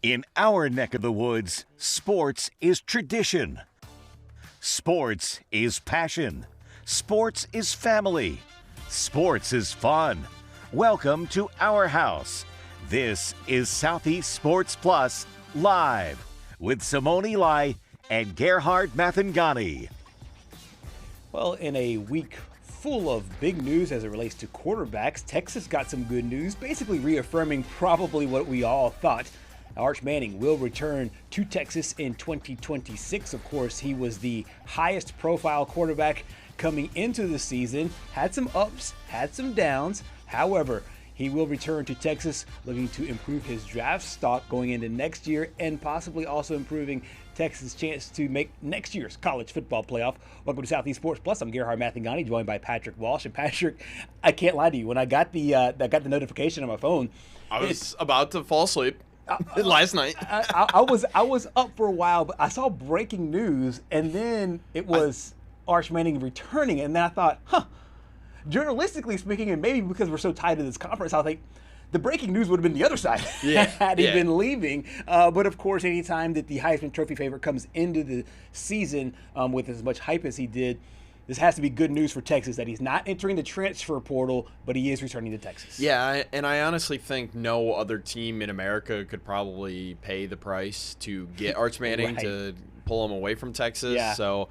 In our neck of the woods, sports is tradition. Sports is passion. Sports is family. Sports is fun. Welcome to our house. This is Southeast Sports Plus Live with Simone Eli and Gerhard Mathangani. Well, in a week full of big news as it relates to quarterbacks, Texas got some good news, basically reaffirming probably what we all thought. Arch Manning will return to Texas in 2026. Of course, he was the highest profile quarterback coming into the season. Had some ups, had some downs. However, he will return to Texas, looking to improve his draft stock going into next year and possibly also improving Texas' chance to make next year's college football playoff. Welcome to Southeast Sports Plus. I'm Gerhard Mathangani, joined by Patrick Walsh. And Patrick, I can't lie to you. When I got the notification on my phone, I was about to fall asleep last night. I was up for a while, but I saw breaking news, and then it was Arch Manning returning, and then I thought, journalistically speaking, and maybe because we're so tied to this conference, I think the breaking news would have been the other side had he been leaving. But of course, anytime that the Heisman Trophy favorite comes into the season with as much hype as he did, this has to be good news for Texas that he's not entering the transfer portal, but he is returning to Texas. Yeah, and I honestly think no other team in America could probably pay the price to get Arch Manning to pull him away from Texas. Yeah. So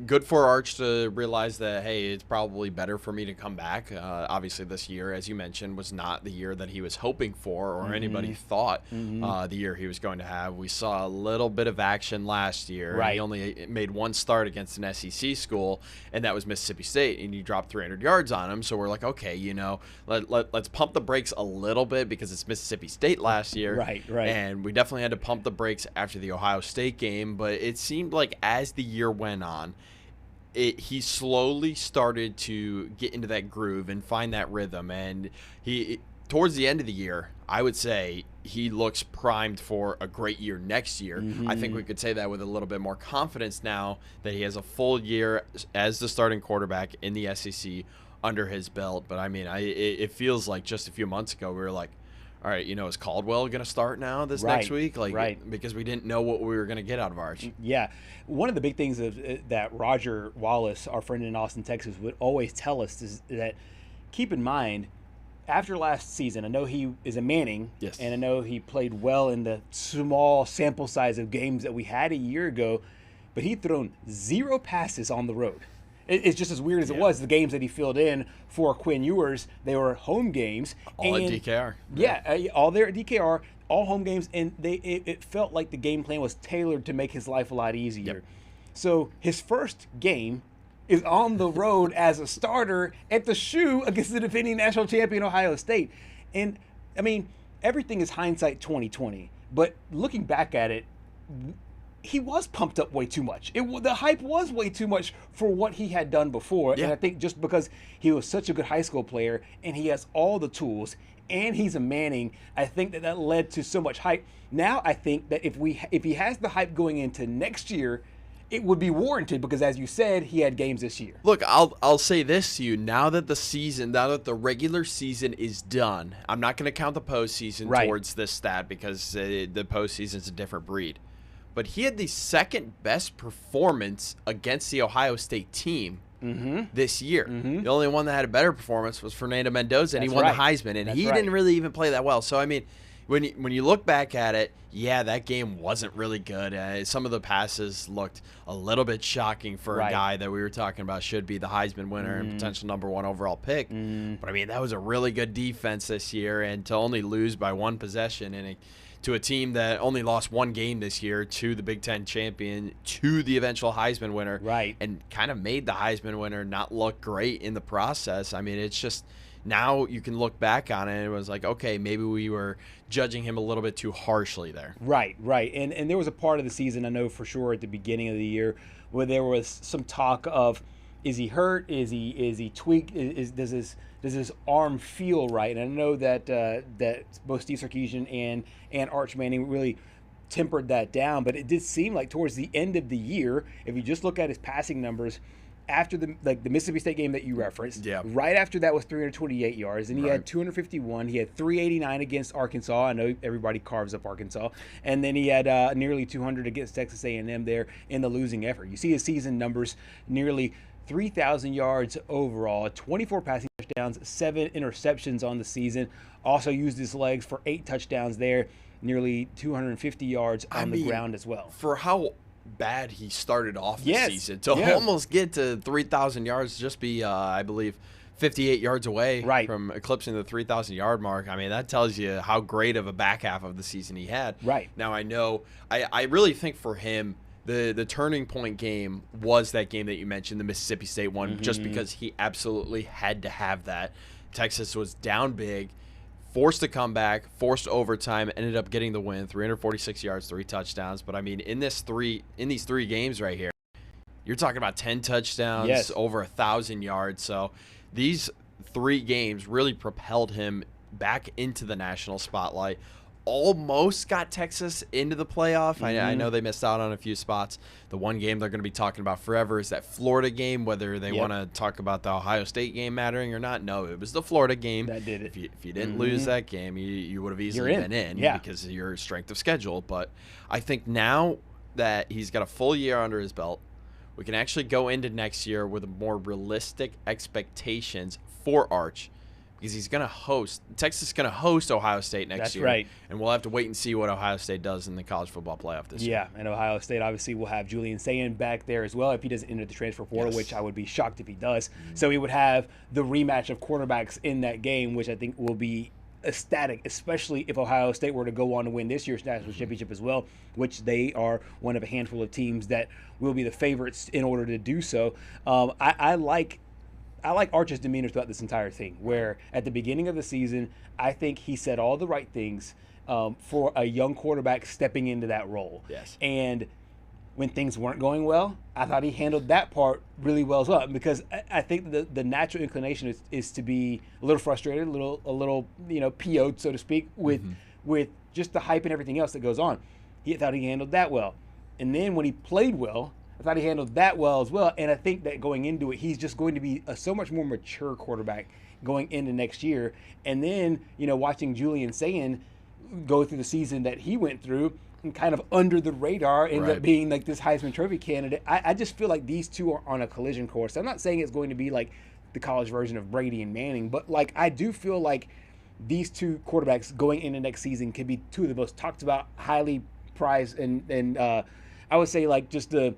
good for Arch to realize that, hey, it's probably better for me to come back. Obviously, this year, as you mentioned, was not the year that he was hoping for or anybody thought the year he was going to have. We saw a little bit of action last year. Right. He only made one start against an SEC school, and that was Mississippi State, and he dropped 300 yards on him. So we're like, okay, let's pump the brakes a little bit because it's Mississippi State last year. Right. And we definitely had to pump the brakes after the Ohio State game, but it seemed like as the year went on, he slowly started to get into that groove and find that rhythm. And he, towards the end of the year, I would say he looks primed for a great year next year. I think we could say that with a little bit more confidence now that he has a full year as the starting quarterback in the SEC under his belt. But I mean, it feels like just a few months ago we were like, all right, is Caldwell going to start now this next week? Because we didn't know what we were going to get out of Arch. Yeah. One of the big things that Roger Wallace, our friend in Austin, Texas, would always tell us is that keep in mind, after last season, I know he is a Manning, yes, and I know he played well in the small sample size of games that we had a year ago, but he'd thrown 0 passes on the road. It's just as weird as it was. The games that he filled in for Quinn Ewers, they were home games. All at DKR. Yeah, all there at DKR, all home games, and it felt like the game plan was tailored to make his life a lot easier. Yep. So his first game is on the road as a starter at the Shoe against the defending national champion Ohio State. And, I mean, everything is hindsight 2020. But looking back at it, he was pumped up way too much. The hype was way too much for what he had done before. Yeah. And I think just because he was such a good high school player and he has all the tools and he's a Manning, I think that led to so much hype. Now I think that if he has the hype going into next year, it would be warranted because, as you said, he had games this year. Look, I'll say this to you. Now that the regular season is done, I'm not going to count the postseason towards this stat because the postseason's a different breed. But he had the second best performance against the Ohio State team this year. The only one that had a better performance was Fernando Mendoza, and he won the Heisman, and he didn't really even play that well. So, I mean, when you look back at it, yeah, that game wasn't really good. Some of the passes looked a little bit shocking for a guy that we were talking about should be the Heisman winner and potential #1 overall pick. But, I mean, that was a really good defense this year, and to only lose by one possession to a team that only lost one game this year to the Big Ten champion, to the eventual Heisman winner, and kind of made the Heisman winner not look great in the process. I mean, it's just now you can look back on it and it was like, okay, maybe we were judging him a little bit too harshly there. Right. And there was a part of the season, I know for sure at the beginning of the year, where there was some talk of, is he hurt? Is he tweaked? Does his arm feel right? And I know that both Steve Sarkisian and Arch Manning really tempered that down, but it did seem like towards the end of the year, if you just look at his passing numbers, after the Mississippi State game that you referenced. Yeah. Right after that was 328 yards. Then he had 251. He had 389 against Arkansas. I know everybody carves up Arkansas. And then he had nearly 200 against Texas A&M there in the losing effort. You see his season numbers, nearly 3,000 yards overall, 24 passing touchdowns, 7 interceptions on the season. Also used his legs for 8 touchdowns there, nearly 250 yards on the ground as well. For how bad he started off the season, to almost get to 3,000 yards, just be, I believe, 58 yards away from eclipsing the 3,000-yard mark. I mean, that tells you how great of a back half of the season he had. Right. Now, I really think for him, the turning point game was that game that you mentioned, the Mississippi State one, just because he absolutely had to have that. Texas was down big, forced to come back, forced overtime, ended up getting the win, 346 yards, 3 touchdowns. But I mean, in these three games right here, you're talking about 10 touchdowns, over 1,000 yards. So these 3 games really propelled him back into the national spotlight. Almost got Texas into the playoff. I know they missed out on a few spots. The one game they're going to be talking about forever is that Florida game, whether they want to talk about the Ohio State game mattering or not. No, it was the Florida game. That did it. If you didn't lose that game, you would have easily been in because of your strength of schedule. But I think now that he's got a full year under his belt, we can actually go into next year with more realistic expectations for Arch. Because Texas is going to host Ohio State next year. That's right. And we'll have to wait and see what Ohio State does in the college football playoff this year. Yeah, and Ohio State obviously will have Julian Sayin back there as well if he doesn't enter the transfer portal, which I would be shocked if he does. So he would have the rematch of quarterbacks in that game, which I think will be ecstatic, especially if Ohio State were to go on to win this year's national championship as well, which they are one of a handful of teams that will be the favorites in order to do so. I like Arch's demeanor throughout this entire thing, where at the beginning of the season, I think he said all the right things for a young quarterback stepping into that role. Yes. And when things weren't going well, I thought he handled that part really well as well, because I think the natural inclination is to be a little frustrated, a little PO'd, so to speak, with just the hype and everything else that goes on. He thought he handled that well. And then when he played well, I thought he handled that well as well, and I think that going into it, he's just going to be a so much more mature quarterback going into next year. And then, watching Julian Sayin go through the season that he went through and kind of under the radar, end up being like this Heisman Trophy candidate. I just feel like these two are on a collision course. I'm not saying it's going to be like the college version of Brady and Manning, but like I do feel like these two quarterbacks going into next season could be two of the most talked about, highly prized, and I would say like just the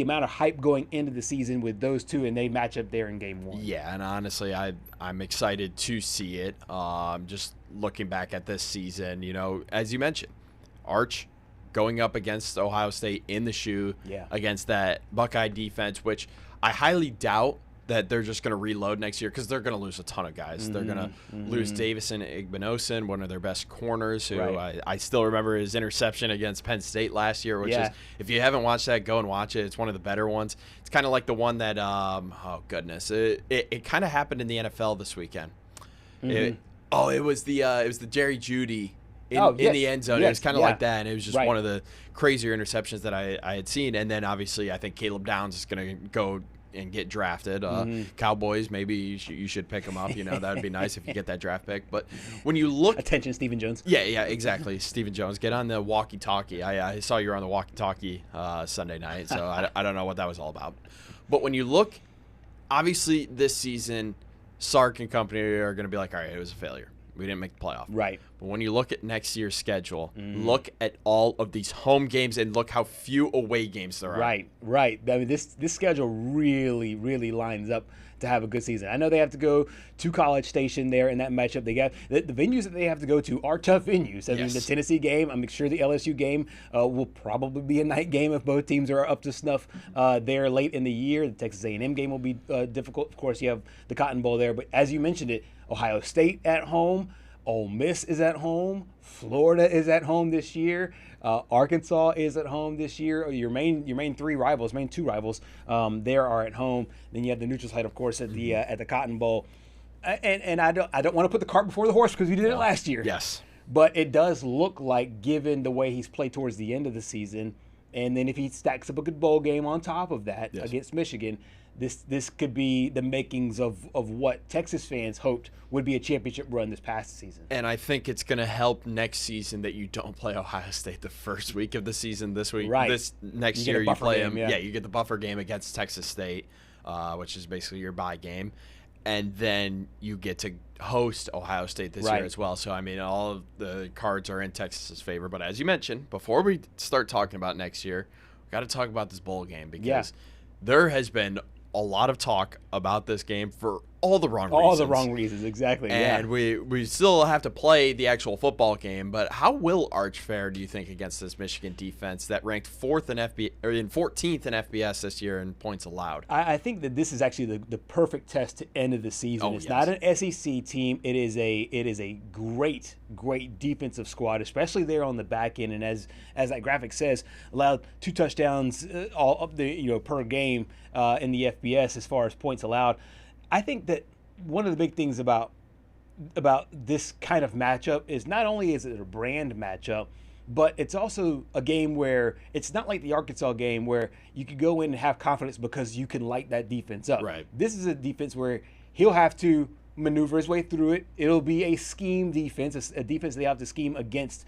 amount of hype going into the season with those two, and they match up there in game 1. Yeah, and honestly, I'm excited to see it. Just looking back at this season, as you mentioned, Arch going up against Ohio State in the shoe against that Buckeye defense, which I highly doubt that they're just going to reload next year, because they're going to lose a ton of guys. They're going to lose Davison Igbinosun, one of their best corners, who I still remember his interception against Penn State last year, which is, if you haven't watched that, go and watch it. It's one of the better ones. It's kind of like the one that, it kind of happened in the NFL this weekend. It was the Jerry Jeudy in the end zone. It was kind of like that, and it was just one of the crazier interceptions that I had seen. And then obviously I think Caleb Downs is going to go and get drafted. Cowboys, maybe you should pick him up. That would be nice if you get that draft pick. But when you look, attention, Stephen Jones. Yeah, exactly. Stephen Jones, get on the walkie-talkie. I saw you were on the walkie-talkie Sunday night, so I don't know what that was all about. But when you look, obviously this season, Sark and company are going to be like, all right, it was a failure. We didn't make the playoff. Right. But when you look at next year's schedule, look at all of these home games and look how few away games there are. Right. I mean, this schedule really, really lines up to have a good season. I know they have to go to College Station there in that matchup. They got the venues that they have to go to are tough venues. I mean, the Tennessee game, I'm sure the LSU game will probably be a night game if both teams are up to snuff there late in the year. The Texas A&M game will be difficult. Of course, you have the Cotton Bowl there. But as you mentioned it, Ohio State at home, Ole Miss is at home, Florida is at home this year, Arkansas is at home this year. Your main two rivals, there are at home. Then you have the neutral site, of course, at the Cotton Bowl. And I don't want to put the cart before the horse, because we did it last year. Yes. But it does look like, given the way he's played towards the end of the season, and then if he stacks up a good bowl game on top of that against Michigan, this could be the makings of what Texas fans hoped would be a championship run this past season. And I think it's going to help next season that you don't play Ohio State the first week of the season this week. Right. This next year you play them. Yeah, you get the buffer game against Texas State, which is basically your bye game. And then you get to host Ohio State this year as well. So, I mean, all of the cards are in Texas's favor. But as you mentioned, before we start talking about next year, we got to talk about this bowl game because there has been a lot of talk about this game for all the wrong reasons. All the wrong reasons, exactly. And we still have to play the actual football game. But how will Arch fare, do you think, against this Michigan defense that ranked 14th in FBS this year in points allowed? I think that this is actually the perfect test to end of the season. It's not an SEC team. It is a great defensive squad, especially there on the back end. And as that graphic says, allowed 2 touchdowns all up the per game in the FBS as far as points allowed. I think that one of the big things about this kind of matchup is not only is it a brand matchup, but it's also a game where it's not like the Arkansas game where you could go in and have confidence because you can light that defense up. Right. This is a defense where he'll have to maneuver his way through it. It'll be a scheme defense, a defense they have to scheme against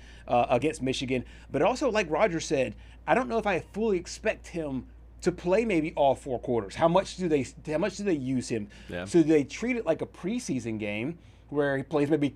Michigan. But also, like Roger said, I don't know if I fully expect him to play maybe all 4 quarters. How much do they use him? Yeah. So do they treat it like a preseason game where he plays maybe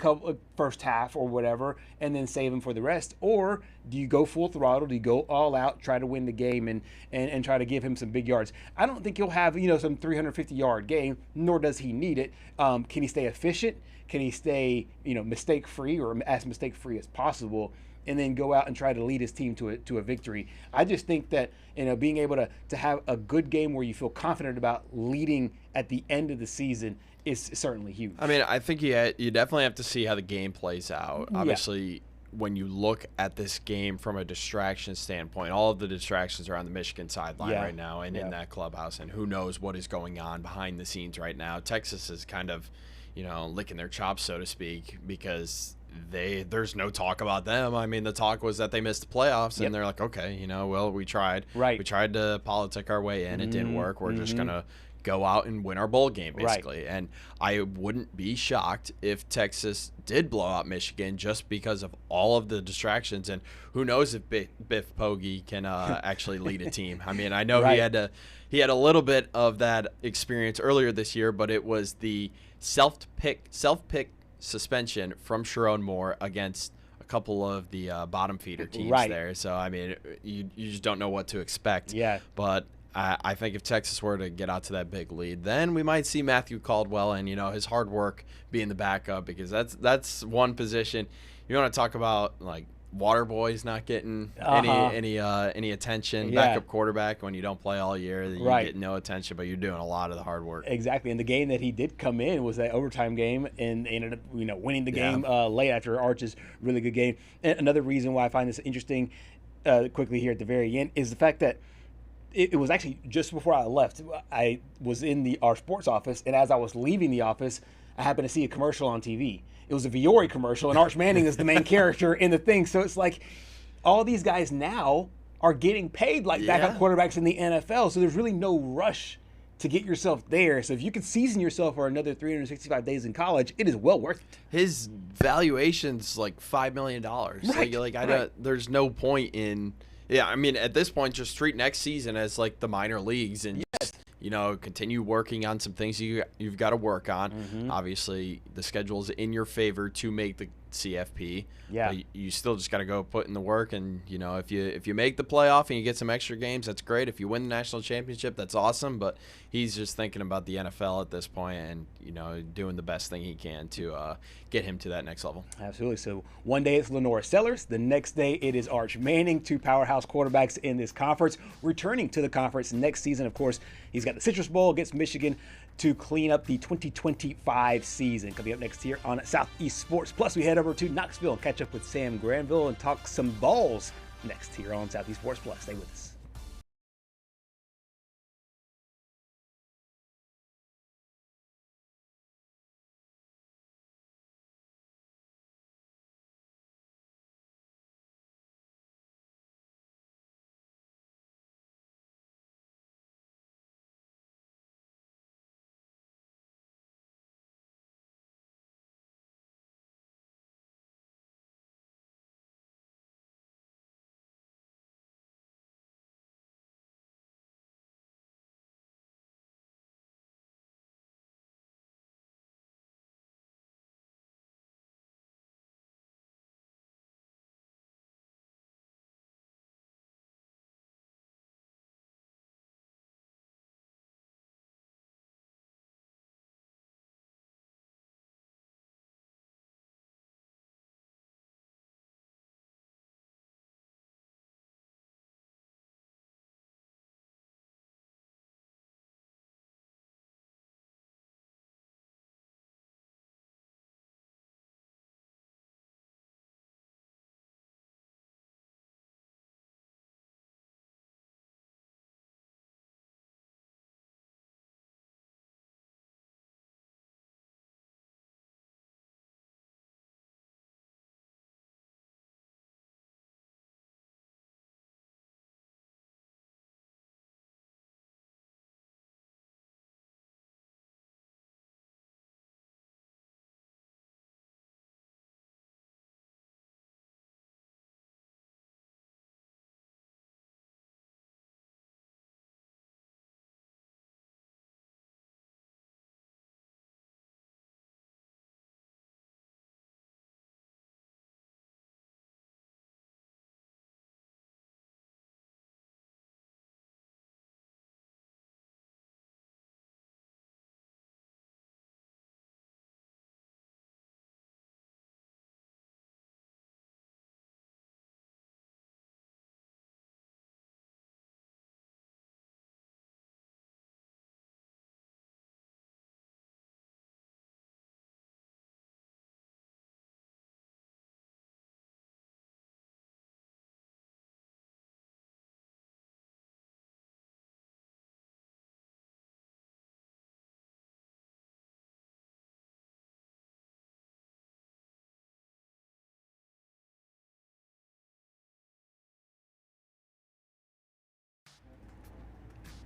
first half or whatever and then save him for the rest? Or do you go full throttle? Do you go all out, try to win the game and try to give him some big yards? I don't think he'll have some 350-yard game, nor does he need it. Can he stay efficient? Can he stay mistake-free or as mistake-free as possible? And then go out and try to lead his team to a victory. I just think that being able to have a good game where you feel confident about leading at the end of the season is certainly huge. I mean, I think you definitely have to see how the game plays out. Obviously, when you look at this game from a distraction standpoint, all of the distractions are on the Michigan sideline right now and in that clubhouse, and who knows what is going on behind the scenes right now. Texas is kind of, licking their chops, so to speak, because there's no talk about them. I mean, the talk was that they missed the playoffs, and they're like, okay, we tried. Right. We tried to politic our way in. It didn't work. We're just going to go out and win our bowl game, basically. And I wouldn't be shocked if Texas did blow out Michigan just because of all of the distractions. And who knows if Biff Poggi can actually lead a team. I mean, I know he had a little bit of that experience earlier this year, but it was the self-pick suspension from Sharon Moore against a couple of the bottom feeder teams there. So, I mean, you just don't know what to expect. Yeah. But I think if Texas were to get out to that big lead, then we might see Matthew Caldwell and, his hard work being the backup, because that's one position. You want to talk about, like, water boys not getting any attention, backup quarterback when you don't play all year, you get no attention, but you're doing a lot of the hard work. Exactly. And the game that he did come in was that overtime game, and they ended up winning the game late after Arch's really good game. And another reason why I find this interesting quickly here at the very end is the fact that it was actually just before I left. I was in our sports office, and as I was leaving the office, I happened to see a commercial on TV. It was a Viore commercial, and Arch Manning is the main character in the thing. So it's like all these guys now are getting paid like backup quarterbacks in the NFL. So there's really no rush to get yourself there. So if you can season yourself for another 365 days in college, it is well worth it. His valuation's like $5 million. There's no point in. Yeah, I mean, at this point, just treat next season as like the minor leagues and just, continue working on some things you've got to work on. Obviously, the schedule's in your favor to make the CFP. Yeah. You still just got to go put in the work, and if you make the playoff and you get some extra games, that's great. If you win the national championship, that's awesome. But he's just thinking about the NFL at this point, and doing the best thing he can to get him to that next level. Absolutely. So one day it's Lenora Sellers, the next day it is Arch Manning, 2 powerhouse quarterbacks in this conference, returning to the conference next season. Of course, he's got the Citrus Bowl against Michigan to clean up the 2025 season. Coming up next here on Southeast Sports. Plus, we head over to Knoxville and catch up with Sam Granville and talk some balls next here on Southeast Sports Plus. Stay with us.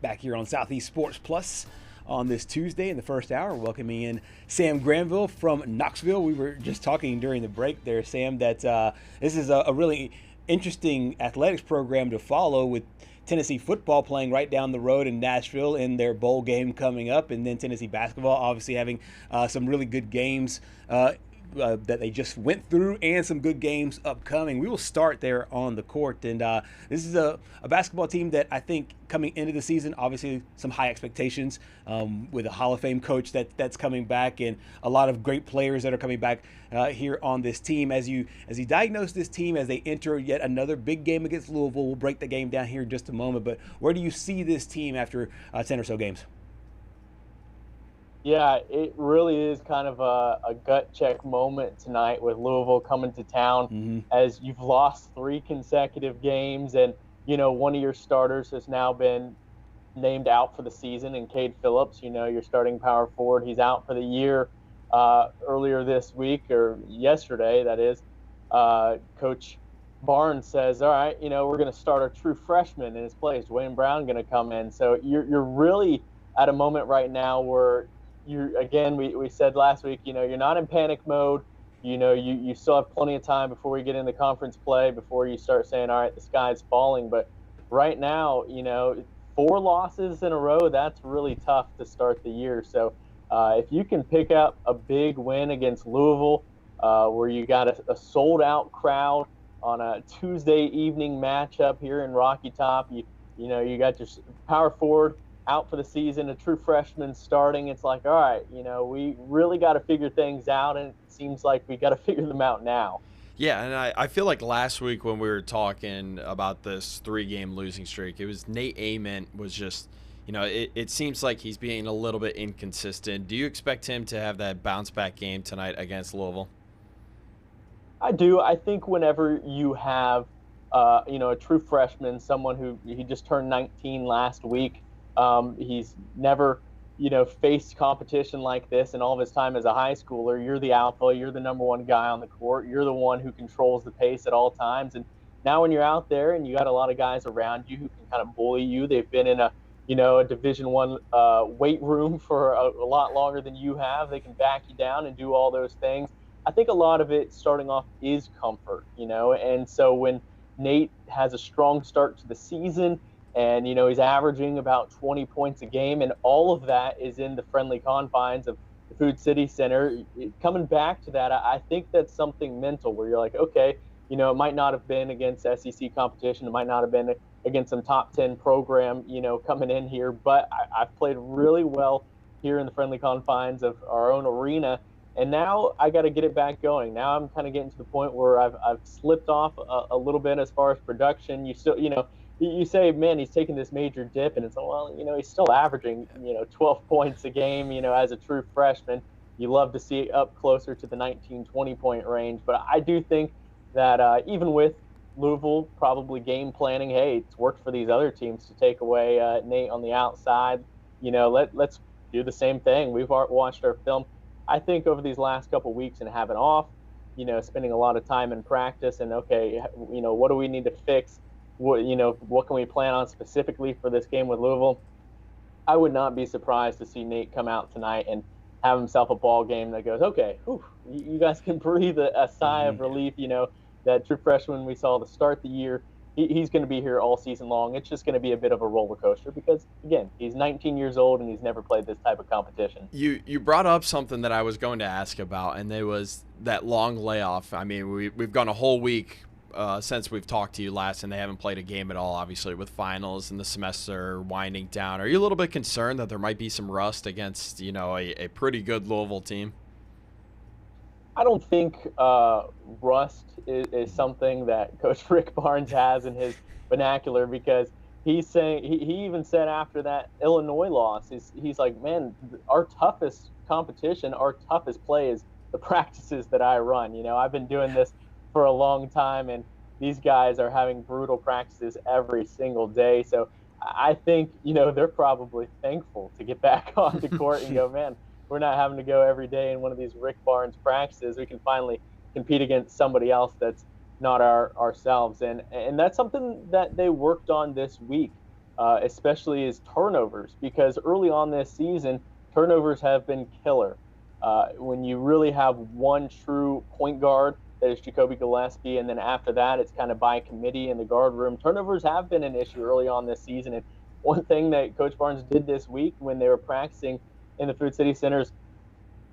back here on Southeast Sports Plus on this Tuesday in the first hour, welcoming in Sam Granville from Knoxville. We were just talking during the break there, Sam, that this is a really interesting athletics program to follow, with Tennessee football playing right down the road in Nashville in their bowl game coming up, and then Tennessee basketball obviously having some really good games that they just went through, and some good games upcoming. We will start there on the court, and this is a basketball team that I think coming into the season, obviously some high expectations with a Hall of Fame coach that's coming back, and a lot of great players that are coming back here on this team. As you diagnose this team as they enter yet another big game against Louisville, we'll break the game down here in just a moment, but where do you see this team after 10 or so games? Yeah, it really is kind of a gut check moment tonight with Louisville coming to town, as you've lost 3 consecutive games, and one of your starters has now been named out for the season, and Cade Phillips, your starting power forward, he's out for the year. Earlier this week, or yesterday that is, Coach Barnes says, all right, we're going to start a true freshman in his place, Dwayne Brown, going to come in. So you're really at a moment right now where we said last week, you're not in panic mode. You still have plenty of time before we get into conference play, before you start saying, all right, the sky's falling. But right now, 4 losses in a row, that's really tough to start the year. So if you can pick up a big win against Louisville, where you got a sold-out crowd on a Tuesday evening matchup here in Rocky Top, you got your power forward out for the season, a true freshman starting. It's like, all right, we really got to figure things out, and it seems like we got to figure them out now. Yeah, and I feel like last week when we were talking about this 3-game losing streak, it was Nate Ament was just, it seems like he's being a little bit inconsistent. Do you expect him to have that bounce-back game tonight against Louisville? I do. I think whenever you have, a true freshman, someone who he just turned 19 last week, he's never, faced competition like this in all of his time as a high schooler. You're the alpha. You're the number 1 guy on the court. You're the one who controls the pace at all times. And now when you're out there and you got a lot of guys around you who can kind of bully you, they've been in a Division I weight room for a lot longer than you have. They can back you down and do all those things. I think a lot of it starting off is comfort, and so when Nate has a strong start to the season, and, he's averaging about 20 points a game, and all of that is in the friendly confines of the Food City Center. Coming back to that, I think that's something mental where you're like, okay, it might not have been against SEC competition. It might not have been against some top 10 program, coming in here, but I've played really well here in the friendly confines of our own arena. And now I got to get it back going. Now I'm kind of getting to the point where I've slipped off a little bit as far as production. You still, you say, man, he's taking this major dip, and it's like, well, he's still averaging, 12 points a game, as a true freshman. You love to see it up closer to the 19, 20-point range. But I do think that even with Louisville probably game planning, hey, it's worked for these other teams to take away Nate on the outside. Let's do the same thing. We've watched our film, I think, over these last couple of weeks and have it off, spending a lot of time in practice, and okay, what do we need to fix? What can we plan on specifically for this game with Louisville? I would not be surprised to see Nate come out tonight and have himself a ball game that goes, okay, you guys can breathe a sigh of relief. That true freshman we saw to start the year, he's going to be here all season long. It's just going to be a bit of a roller coaster because, again, he's 19 years old and he's never played this type of competition. You brought up something that I was going to ask about, and there was that long layoff. I mean, we've gone a whole week since we've talked to you last, and they haven't played a game at all, obviously, with finals and the semester winding down. Are you a little bit concerned that there might be some rust against, a pretty good Louisville team? I don't think rust is something that Coach Rick Barnes has in his vernacular, because he's saying he even said after that Illinois loss, he's like, man, our toughest competition, our toughest play is the practices that I run. I've been doing this for a long time, and these guys are having brutal practices every single day. So I think, they're probably thankful to get back on the court and go, man, we're not having to go every day in one of these Rick Barnes practices. We can finally compete against somebody else that's not ourselves. And that's something that they worked on this week. especially is turnovers, because early on this season, turnovers have been killer. When you really have one true point guard, that is Jacoby Gillespie, and then after that, it's kind of by committee in the guard room. Turnovers have been an issue early on this season, and one thing that Coach Barnes did this week when they were practicing in the Food City Centers,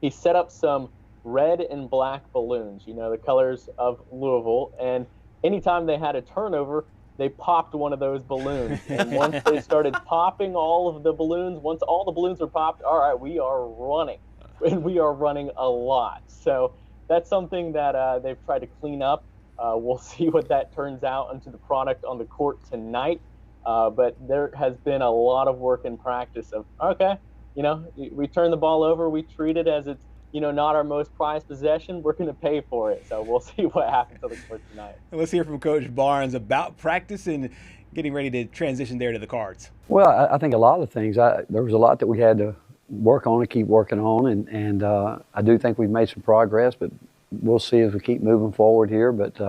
he set up some red and black balloons, the colors of Louisville, and anytime they had a turnover, they popped one of those balloons. And once they started popping all of the balloons, once all the balloons were popped, all right, we are running. And we are running a lot. So that's something that they've tried to clean up. We'll see what that turns out into the product on the court tonight. But there has been a lot of work in practice of, okay, we turn the ball over, we treat it as it's, not our most prized possession, we're going to pay for it. So we'll see what happens on the court tonight. And let's hear from Coach Barnes about practice and getting ready to transition there to the Cards. Well, I think a lot of things. There was a lot that we had to work on and keep working on, and I do think we've made some progress, but we'll see as we keep moving forward here. But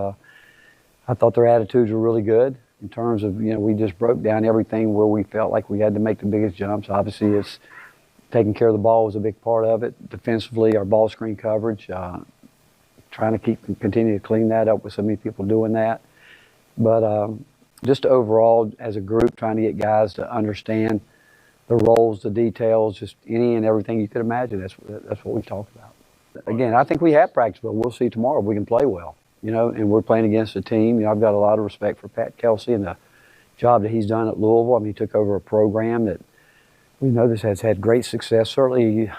I thought their attitudes were really good in terms of, we just broke down everything where we felt like we had to make the biggest jumps. Obviously, it's taking care of the ball was a big part of it. Defensively, our ball screen coverage, trying to continue to clean that up with so many people doing that. But just overall, as a group, trying to get guys to understand the roles, the details, just any and everything you could imagine. That's what we talked about. Again, I think we have practice, but we'll see tomorrow if we can play well. And we're playing against a team. I've got a lot of respect for Pat Kelsey and the job that he's done at Louisville. I mean, he took over a program that we know this has had great success, certainly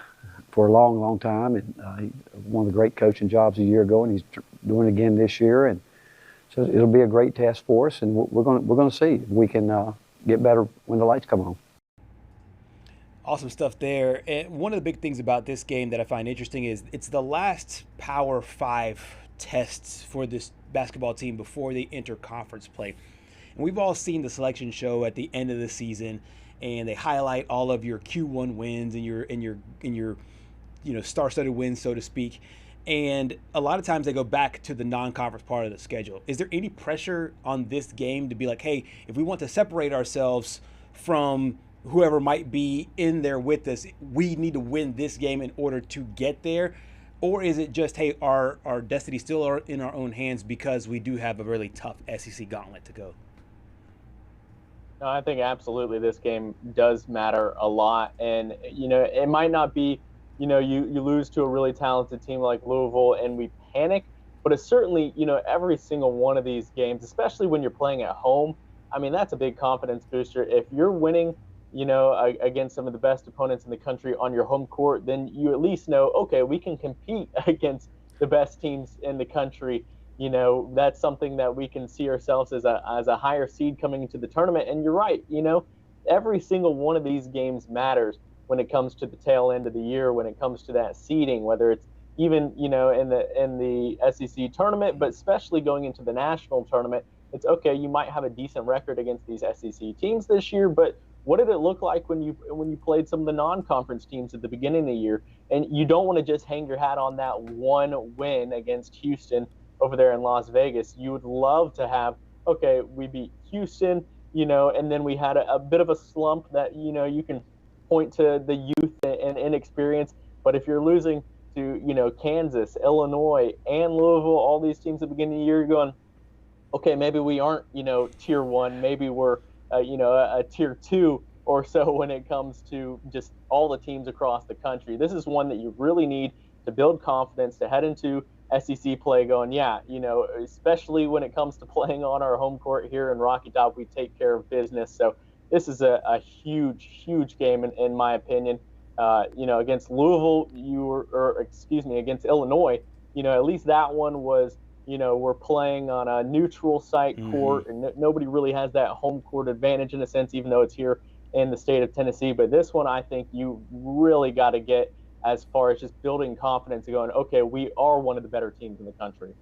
for a long, long time. And one of the great coaching jobs a year ago, and he's doing it again this year. And so it'll be a great test for us, and we're going to see if we can get better when the lights come on. Awesome stuff there. And one of the big things about this game that I find interesting is it's the last Power 5 tests for this basketball team before they enter conference play. And we've all seen the selection show at the end of the season, and they highlight all of your Q1 wins and your star-studded wins, so to speak. And a lot of times they go back to the non-conference part of the schedule. Is there any pressure on this game to be like, hey, if we want to separate ourselves from whoever might be in there with us, we need to win this game in order to get there? Or is it just, hey, our destiny still are in our own hands because we do have a really tough SEC gauntlet to go? No, I think absolutely this game does matter a lot. And, it might not be, you lose to a really talented team like Louisville and we panic, but it's certainly, every single one of these games, especially when you're playing at home, I mean, that's a big confidence booster. If you're winning, against some of the best opponents in the country on your home court, then you at least know, okay, we can compete against the best teams in the country. That's something that we can see ourselves as a higher seed coming into the tournament. And you're right, every single one of these games matters when it comes to the tail end of the year, when it comes to that seeding, whether it's even, in the SEC tournament, but especially going into the national tournament. It's okay, you might have a decent record against these SEC teams this year, but what did it look like when you played some of the non-conference teams at the beginning of the year? And you don't want to just hang your hat on that one win against Houston over there in Las Vegas. You would love to have, okay, we beat Houston, and then we had a bit of a slump that, you can point to the youth and inexperience. But if you're losing to, Kansas, Illinois, and Louisville, all these teams at the beginning of the year, you're going, okay, maybe we aren't, tier one, maybe we're, a tier 2 or so when it comes to just all the teams across the country. This is one that you really need to build confidence to head into SEC play going, especially when it comes to playing on our home court here in Rocky Top, we take care of business. So this is a huge, huge game in my opinion. Against Louisville, against Illinois, at least that one was, we're playing on a neutral site court, and nobody really has that home court advantage in a sense, even though it's here in the state of Tennessee. But this one, I think you really got to get as far as just building confidence and going, okay, we are one of the better teams in the country.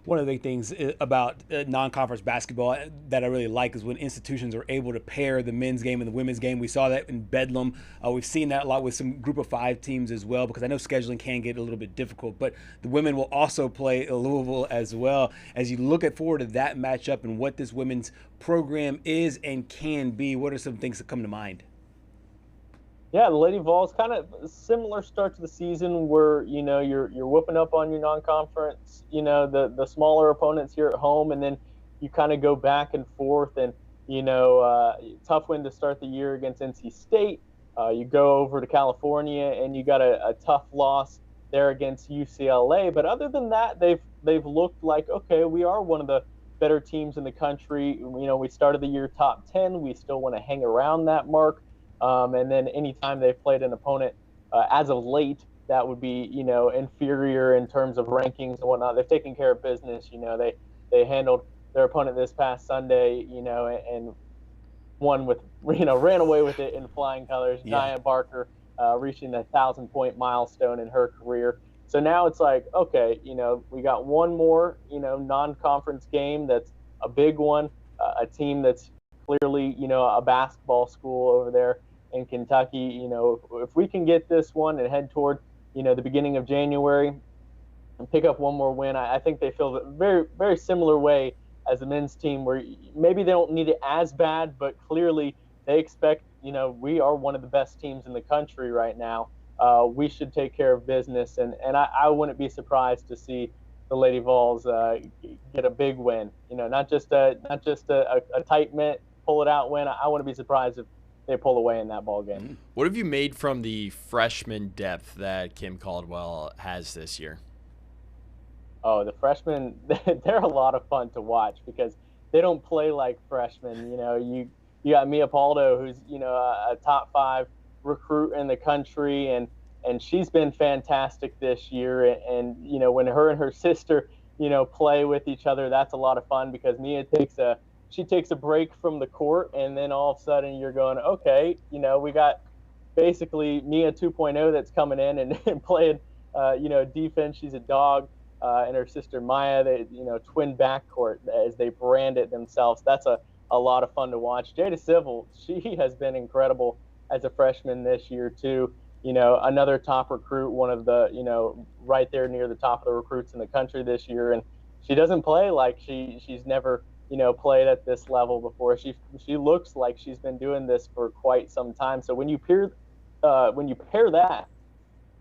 One of the big things about non-conference basketball that I really like is when institutions are able to pair the men's game and the women's game. We saw that in Bedlam. We've seen that a lot with some group of 5 teams as well, because I know scheduling can get a little bit difficult, but the women will also play Louisville as well. As you look forward to that matchup and what this women's program is and can be, what are some things that come to mind? Yeah, the Lady Vols kind of similar start to the season where, you're whooping up on your non-conference, the smaller opponents here at home, and then you kind of go back and forth, and, tough win to start the year against NC State. You go over to California and you got a tough loss there against UCLA. But other than that, they've looked like, okay, we are one of the better teams in the country. We started the year top 10. We still want to hang around that mark. And then anytime they've played an opponent as of late that would be, inferior in terms of rankings and whatnot, they've taken care of business. They handled their opponent this past Sunday, and won with, ran away with it in flying colors. Yeah. Nia Barker reaching the 1,000-point milestone in her career. So now it's like, okay, we got one more, non-conference game that's a big one, a team that's clearly, a basketball school over there in Kentucky. If we can get this one and head toward, the beginning of January and pick up one more win, I think they feel a very, very similar way as the men's team, where maybe they don't need it as bad, but clearly they expect, we are one of the best teams in the country right now. We should take care of business, and I wouldn't be surprised to see the Lady Vols get a big win. Not just a tight mitt, pull it out win. I wouldn't be surprised if they pull away in that ball game. What have you made from the freshman depth that Kim Caldwell has this year? Oh, the freshmen, they're a lot of fun to watch because they don't play like freshmen. You got Mia Paldo, who's, a top 5 recruit in the country, and she's been fantastic this year. And when her and her sister, play with each other, that's a lot of fun because Mia takes a break from the court, and then all of a sudden you're going, okay, we got basically Mia 2.0 that's coming in and playing, defense. She's a dog. And her sister Maya, they, twin backcourt as they brand it themselves. That's a lot of fun to watch. Jada Civil, she has been incredible as a freshman this year too. Another top recruit, one of the, right there near the top of the recruits in the country this year. And she doesn't play like she's never, played at this level before. She looks like she's been doing this for quite some time. So when you pair that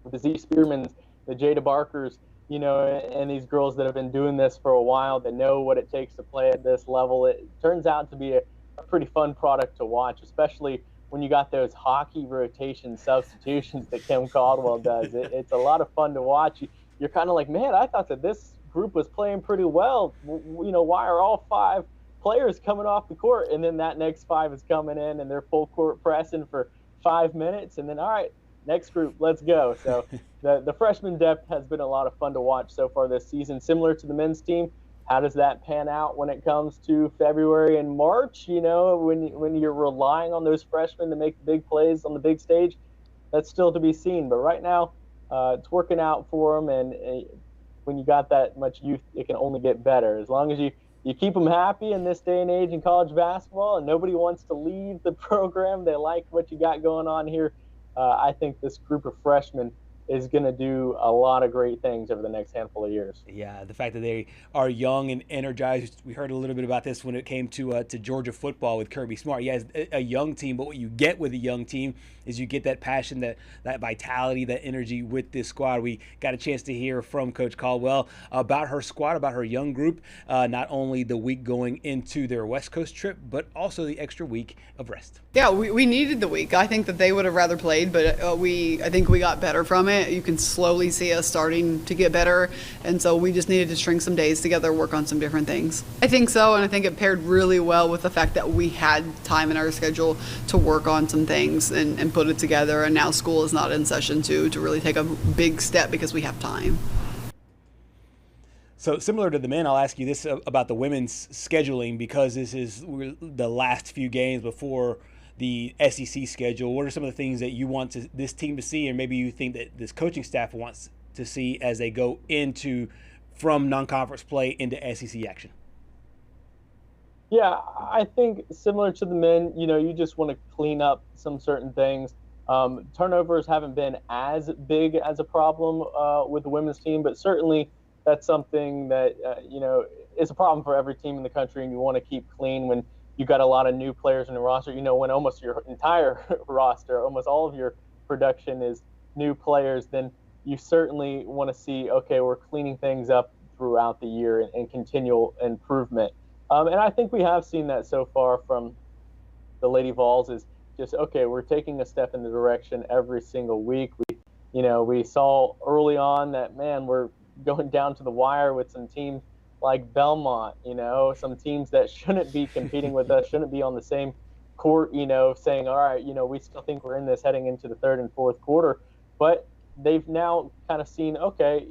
with the Z Spearmans, the Jada Barkers, and these girls that have been doing this for a while, that know what it takes to play at this level, it turns out to be a pretty fun product to watch, especially when you got those hockey rotation substitutions that Kim Caldwell does. It's a lot of fun to watch. You're kind of like, man, I thought that this group was playing pretty well. Why are all 5 players coming off the court? And then that next 5 is coming in and they're full court pressing for 5 minutes. And then, all right, next group, let's go. So the freshman depth has been a lot of fun to watch so far this season. Similar to the men's team, how does that pan out when it comes to February and March? When you're relying on those freshmen to make big plays on the big stage, that's still to be seen. But right now, it's working out for them. And when you got that much youth, it can only get better. As long as you keep them happy in this day and age in college basketball, and nobody wants to leave the program. They like what you got going on here. I think this group of freshmen is going to do a lot of great things over the next handful of years. Yeah, the fact that they are young and energized. We heard a little bit about this when it came to Georgia football with Kirby Smart. Yeah, it's a young team, but what you get with a young team is you get that passion, that vitality, that energy with this squad. We got a chance to hear from Coach Caldwell about her squad, about her young group, not only the week going into their West Coast trip, but also the extra week of rest. Yeah, we needed the week. I think that they would have rather played, but I think we got better from it. You can slowly see us starting to get better, and so we just needed to string some days together, work on some different things. I think so, and I think it paired really well with the fact that we had time in our schedule to work on some things and put it together, and now school is not in session to really take a big step because we have time. So similar to the men, I'll ask you this about the women's scheduling, because this is the last few games before the SEC schedule. What are some of the things that you want this team to see, and maybe you think that this coaching staff wants to see as they go into from non-conference play into SEC action? Yeah, I think similar to the men, you just want to clean up some certain things. Turnovers haven't been as big as a problem with the women's team, but certainly that's something that, is a problem for every team in the country, and you want to keep clean when you got a lot of new players in the roster. When almost your entire roster, almost all of your production is new players, then you certainly want to see, okay, we're cleaning things up throughout the year and continual improvement. And I think we have seen that so far from the Lady Vols is just, okay, we're taking a step in the direction every single week. We saw early on that, man, we're going down to the wire with some teams like Belmont, some teams that shouldn't be competing with us, shouldn't be on the same court, saying, all right, we still think we're in this heading into the third and fourth quarter. But they've now kind of seen, okay,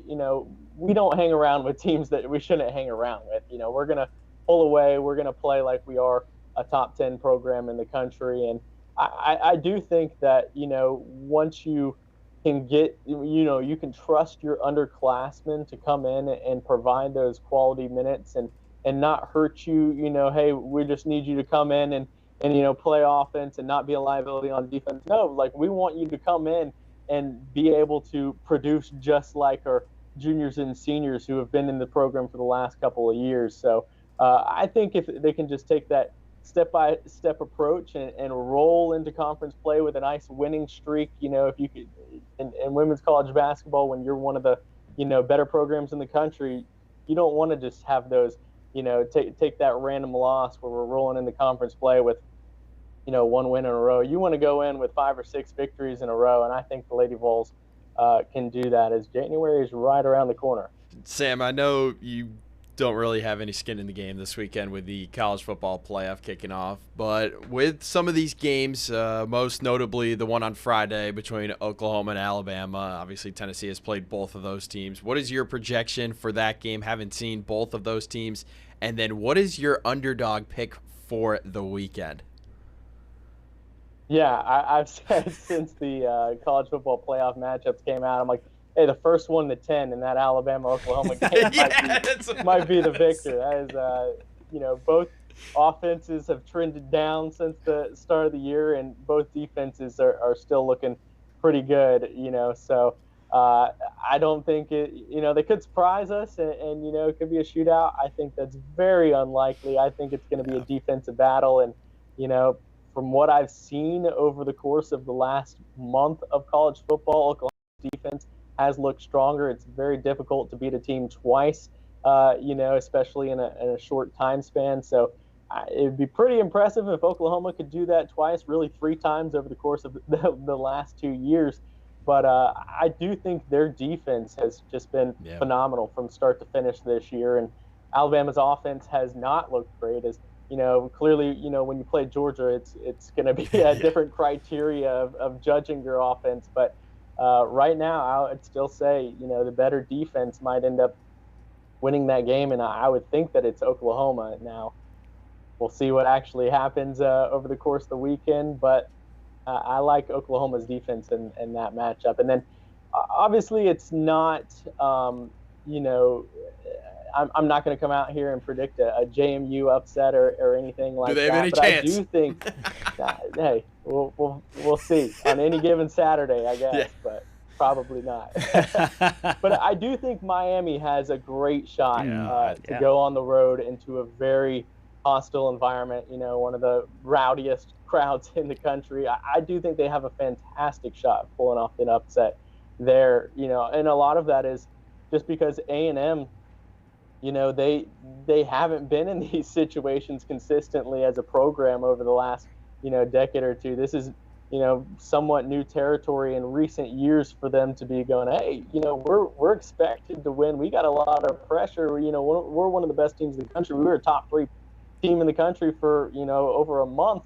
we don't hang around with teams that we shouldn't hang around with. We're going to pull away. We're going to play like we are a top 10 program in the country. And I do think that, once you can get, you can trust your underclassmen to come in and provide those quality minutes and not hurt you, hey, we just need you to come in and play offense and not be a liability on defense. No, like, we want you to come in and be able to produce just like our juniors and seniors who have been in the program for the last couple of years. So I think if they can just take that step-by-step approach and roll into conference play with a nice winning streak, if you could, in women's college basketball, when you're one of the, better programs in the country, you don't want to just have those, take that random loss where we're rolling into conference play with, one win in a row. You want to go in with 5 or 6 victories in a row, and I think the Lady Vols can do that, as January is right around the corner. Sam, I know you don't really have any skin in the game this weekend with the college football playoff kicking off, but with some of these games, most notably the one on Friday between Oklahoma and Alabama, obviously Tennessee has played both of those teams. What is your projection for that game? Haven't seen both of those teams. And then what is your underdog pick for the weekend? Yeah, I've said since the college football playoff matchups came out, I'm like, hey, the first 1 to 10 in that Alabama-Oklahoma game might be the victor. That is, both offenses have trended down since the start of the year, and both defenses are still looking pretty good, So I don't think they could surprise us, and it could be a shootout. I think that's very unlikely. I think it's going to be a defensive battle, and, from what I've seen over the course of the last month of college football, Oklahoma's defense has looked stronger. It's very difficult to beat a team twice, especially in a short time span. So it would be pretty impressive if Oklahoma could do that twice, really 3 times over the course of the last 2 years. But I do think their defense has just been phenomenal from start to finish this year. And Alabama's offense has not looked great. As clearly, when you play Georgia, it's going to be a different criteria of judging your offense. But right now, I'd still say, the better defense might end up winning that game, and I would think that it's Oklahoma. Now, we'll see what actually happens over the course of the weekend, but I like Oklahoma's defense in that matchup. And then, obviously, it's not, I'm not going to come out here and predict a JMU upset or anything like that. Do they have any but chance? I do think that, hey, we'll see on any given Saturday, I guess, but probably not. But I do think Miami has a great shot to go on the road into a very hostile environment, one of the rowdiest crowds in the country. I do think they have a fantastic shot of pulling off an upset there, and a lot of that is just because A&M, they haven't been in these situations consistently as a program over the last, decade or two. This is, somewhat new territory in recent years for them to be going, hey, we're expected to win. We got a lot of pressure. We're one of the best teams in the country. We were a top 3 team in the country for, over a month.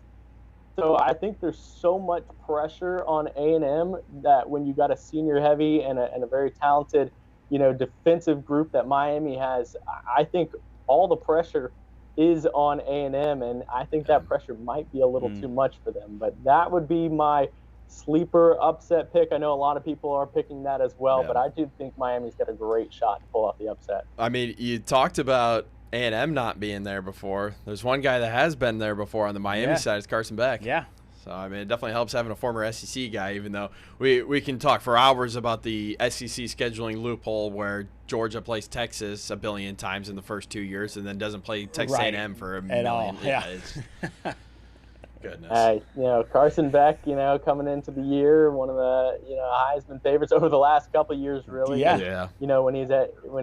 So I think there's so much pressure on A&M that when you got a senior heavy and a very talented, defensive group that Miami has, I think all the pressure is on A&M, and I think that pressure might be a little too much for them. But that would be my sleeper upset pick. I know a lot of people are picking that as well, Yeah. but I do think Miami's got a great shot to pull off the upset. I mean, you talked about A&M not being there before. There's one guy that has been there before on the Miami side. It's Carson Beck. Yeah. So, I mean, it definitely helps having a former SEC guy, even though we can talk for hours about the SEC scheduling loophole where Georgia plays Texas a billion times in the first 2 years and then doesn't play Texas A&M for a million. All. Yeah. Goodness. Carson Beck, coming into the year, one of the, Heisman favorites over the last couple of years, really. Yeah. When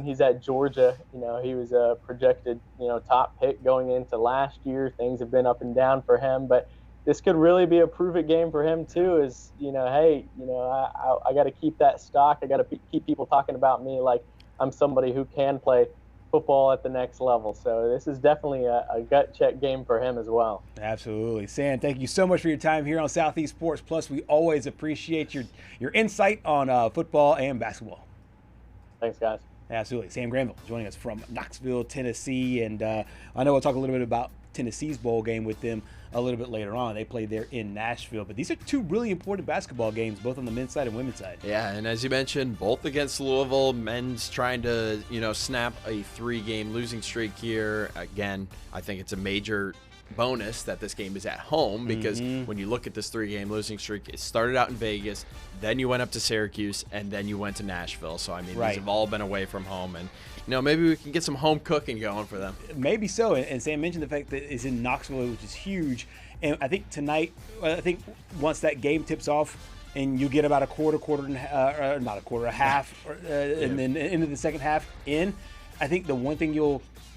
he's at Georgia, he was a projected, top pick going into last year. Things have been up and down for him, but this could really be a prove-it game for him too. Is I got to keep that stock. I got to keep people talking about me like I'm somebody who can play football at the next level. So this is definitely a gut check game for him as well. Absolutely. Sam, thank you so much for your time here on Southeast Sports Plus. We always appreciate your insight on football and basketball. Thanks, guys. Absolutely. Sam Granville joining us from Knoxville, Tennessee. And I know we'll talk a little bit about Tennessee's bowl game with them a little bit later on. They played there in Nashville. But these are two really important basketball games, both on the men's side and women's side. Yeah, and as you mentioned, both against Louisville. Men's trying to, snap a 3-game losing streak here. Again, I think it's a major bonus that this game is at home because when you look at this 3-game losing streak, it started out in Vegas, then you went up to Syracuse, and then you went to Nashville. So, I mean, these have all been away from home. And, maybe we can get some home cooking going for them. Maybe so. And Sam mentioned the fact that it's in Knoxville, which is huge. And I think tonight, once that game tips off, and you get about a half, and then into the second half I think the one thing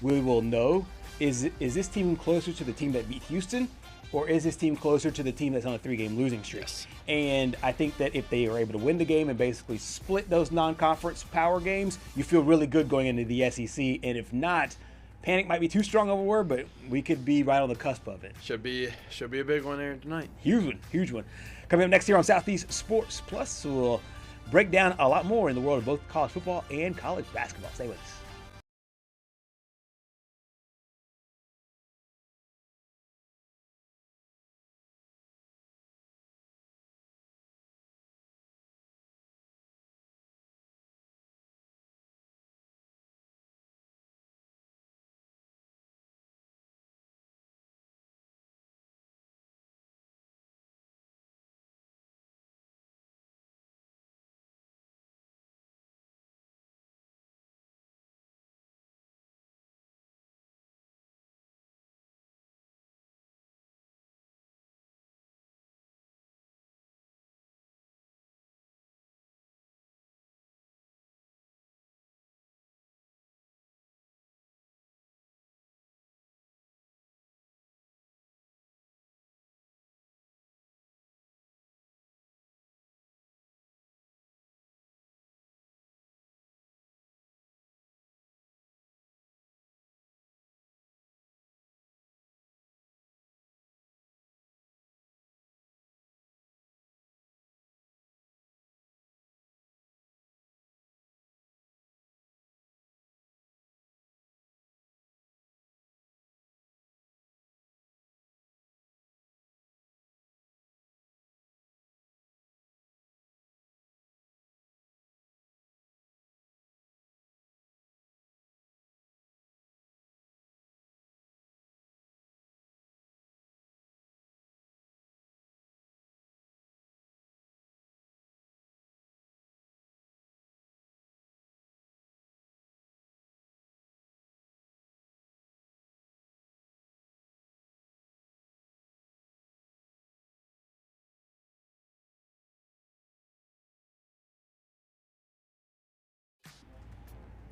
we will know is this team closer to the team that beat Houston, or is this team closer to the team that's on a 3-game losing streak? Yes. And I think that if they are able to win the game and basically split those non-conference power games, you feel really good going into the SEC. And if not, panic might be too strong of a word, but we could be right on the cusp of it. Should be a big one there tonight. Huge one. Coming up next here on Southeast Sports Plus, we'll break down a lot more in the world of both college football and college basketball. Stay with us.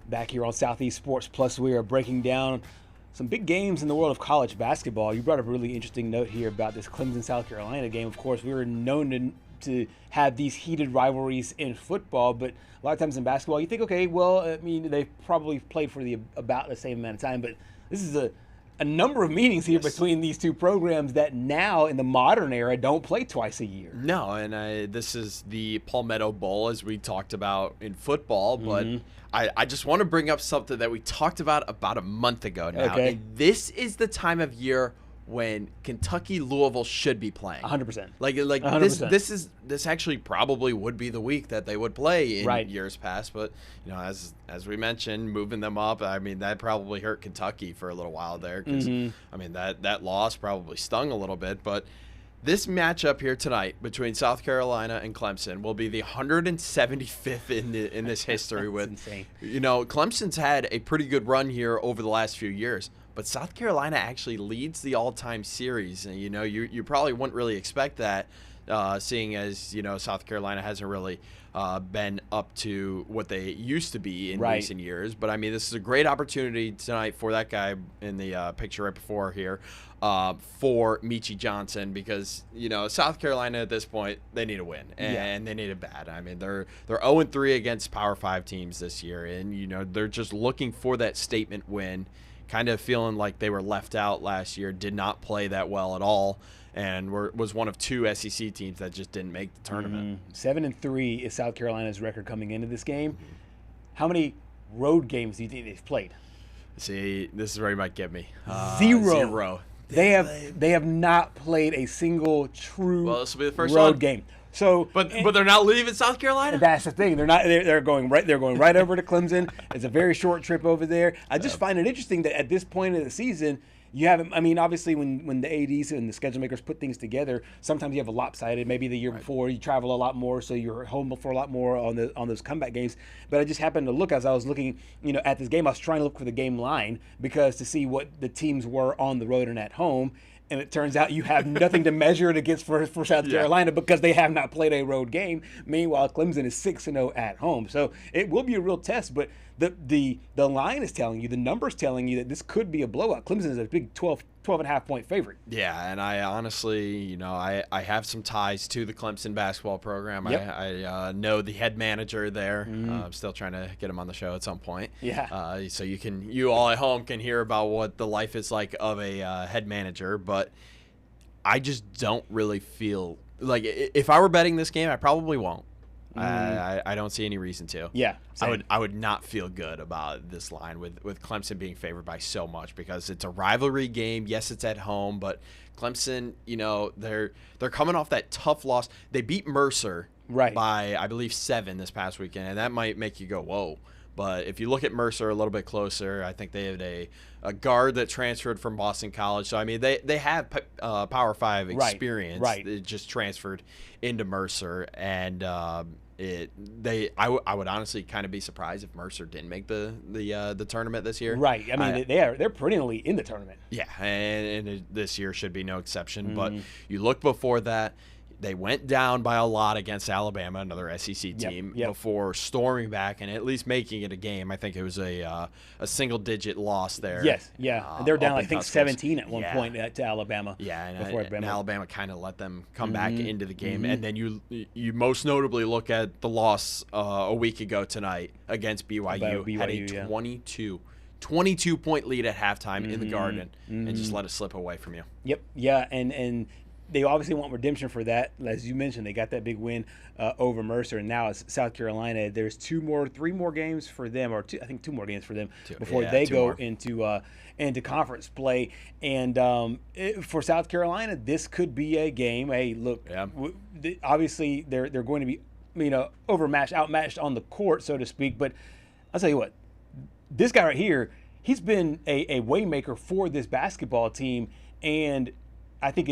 Back here on Southeast Sports Plus, we are breaking down some big games in the world of college basketball. You brought up a really interesting note here about this Clemson-South Carolina game. Of course, we were known to have these heated rivalries in football, but a lot of times in basketball, you think, okay, well, I mean, they've probably played for about the same amount of time, but this is a number of meetings here between these two programs that now in the modern era don't play twice a year. No, and this is the Palmetto Bowl, as we talked about in football, but I just want to bring up something that we talked about a month ago now. Okay. And this is the time of year when Kentucky Louisville should be playing. 100%. Like 100%. This actually probably would be the week that they would play in years past, but as we mentioned, moving them up, I mean, that probably hurt Kentucky for a little while there, because I mean, that loss probably stung a little bit. But this matchup here tonight between South Carolina and Clemson will be the 175th in this history. With insane. Clemson's had a pretty good run here over the last few years, but South Carolina actually leads the all-time series, and you probably wouldn't really expect that, seeing as South Carolina hasn't really been up to what they used to be in recent years. But I mean, this is a great opportunity tonight for that guy in the picture right before here, for Meechie Johnson, because South Carolina at this point, they need a win, and they need it bad. I mean, they're 0-3 against Power 5 teams this year, and they're just looking for that statement win. Kind of feeling like they were left out last year, did not play that well at all, and was one of 2 SEC teams that just didn't make the tournament. 7-3 is South Carolina's record coming into this game. How many road games do you think they've played? See, this is where you might get me. Zero. They have not played a single true this will be the first road game. So, but they're not leaving South Carolina. That's the thing. They're not. They're going right. They're going right over to Clemson. It's a very short trip over there. I just find it interesting that at this point of the season, you haven't. I mean, obviously, when the ADs and the schedule makers put things together, sometimes you have a lopsided. Maybe the year before you travel a lot more, so you're home for a lot more on those comeback games. But I just happened to look as I was looking, at this game. I was trying to look for the game line to see what the teams were on the road and at home. And it turns out you have nothing to measure it against for South Carolina, because they have not played a road game. Meanwhile, Clemson is 6-0 at home. So it will be a real test, but the line is telling you, the numbers telling you that this could be a blowout. Clemson is a big 12.5 point favorite. Yeah, and I honestly, I have some ties to the Clemson basketball program. Yep. I know the head manager there. I'm still trying to get him on the show at some point. Yeah. So you all at home can hear about what the life is like of a head manager, but I just don't really feel like, if I were betting this game, I probably won't. I don't see any reason to. Yeah, same. I would not feel good about this line with Clemson being favored by so much, because it's a rivalry game. Yes, it's at home, but Clemson, they're coming off that tough loss. They beat Mercer by, I believe, 7 this past weekend, and that might make you go, whoa. But if you look at Mercer a little bit closer, I think they had a guard that transferred from Boston College. So, I mean, they have Power 5 experience. Right. It just transferred into Mercer. And I would honestly kind of be surprised if Mercer didn't make the tournament this year. Right. I mean, they're perennially in the tournament. Yeah, and this year should be no exception. But you look before that, they went down by a lot against Alabama, another SEC team, before storming back and at least making it a game. I think it was a single-digit loss there. Yes, and they were down, I think, 17 at one point to Alabama. Yeah, and Alabama kind of let them come back into the game. And then you most notably look at the loss a week ago tonight against BYU. Had a 22-point lead at halftime in the Garden and just let it slip away from you. Yep, yeah, and they obviously want redemption for that. As you mentioned, they got that big win over Mercer, and now it's South Carolina. There's 3 more games for them, or I think 2 more games for them before they go into conference play. And for South Carolina, this could be a game. Hey, look, obviously they're going to be outmatched on the court, so to speak. But I'll tell you what, this guy right here, he's been a waymaker for this basketball team, and I think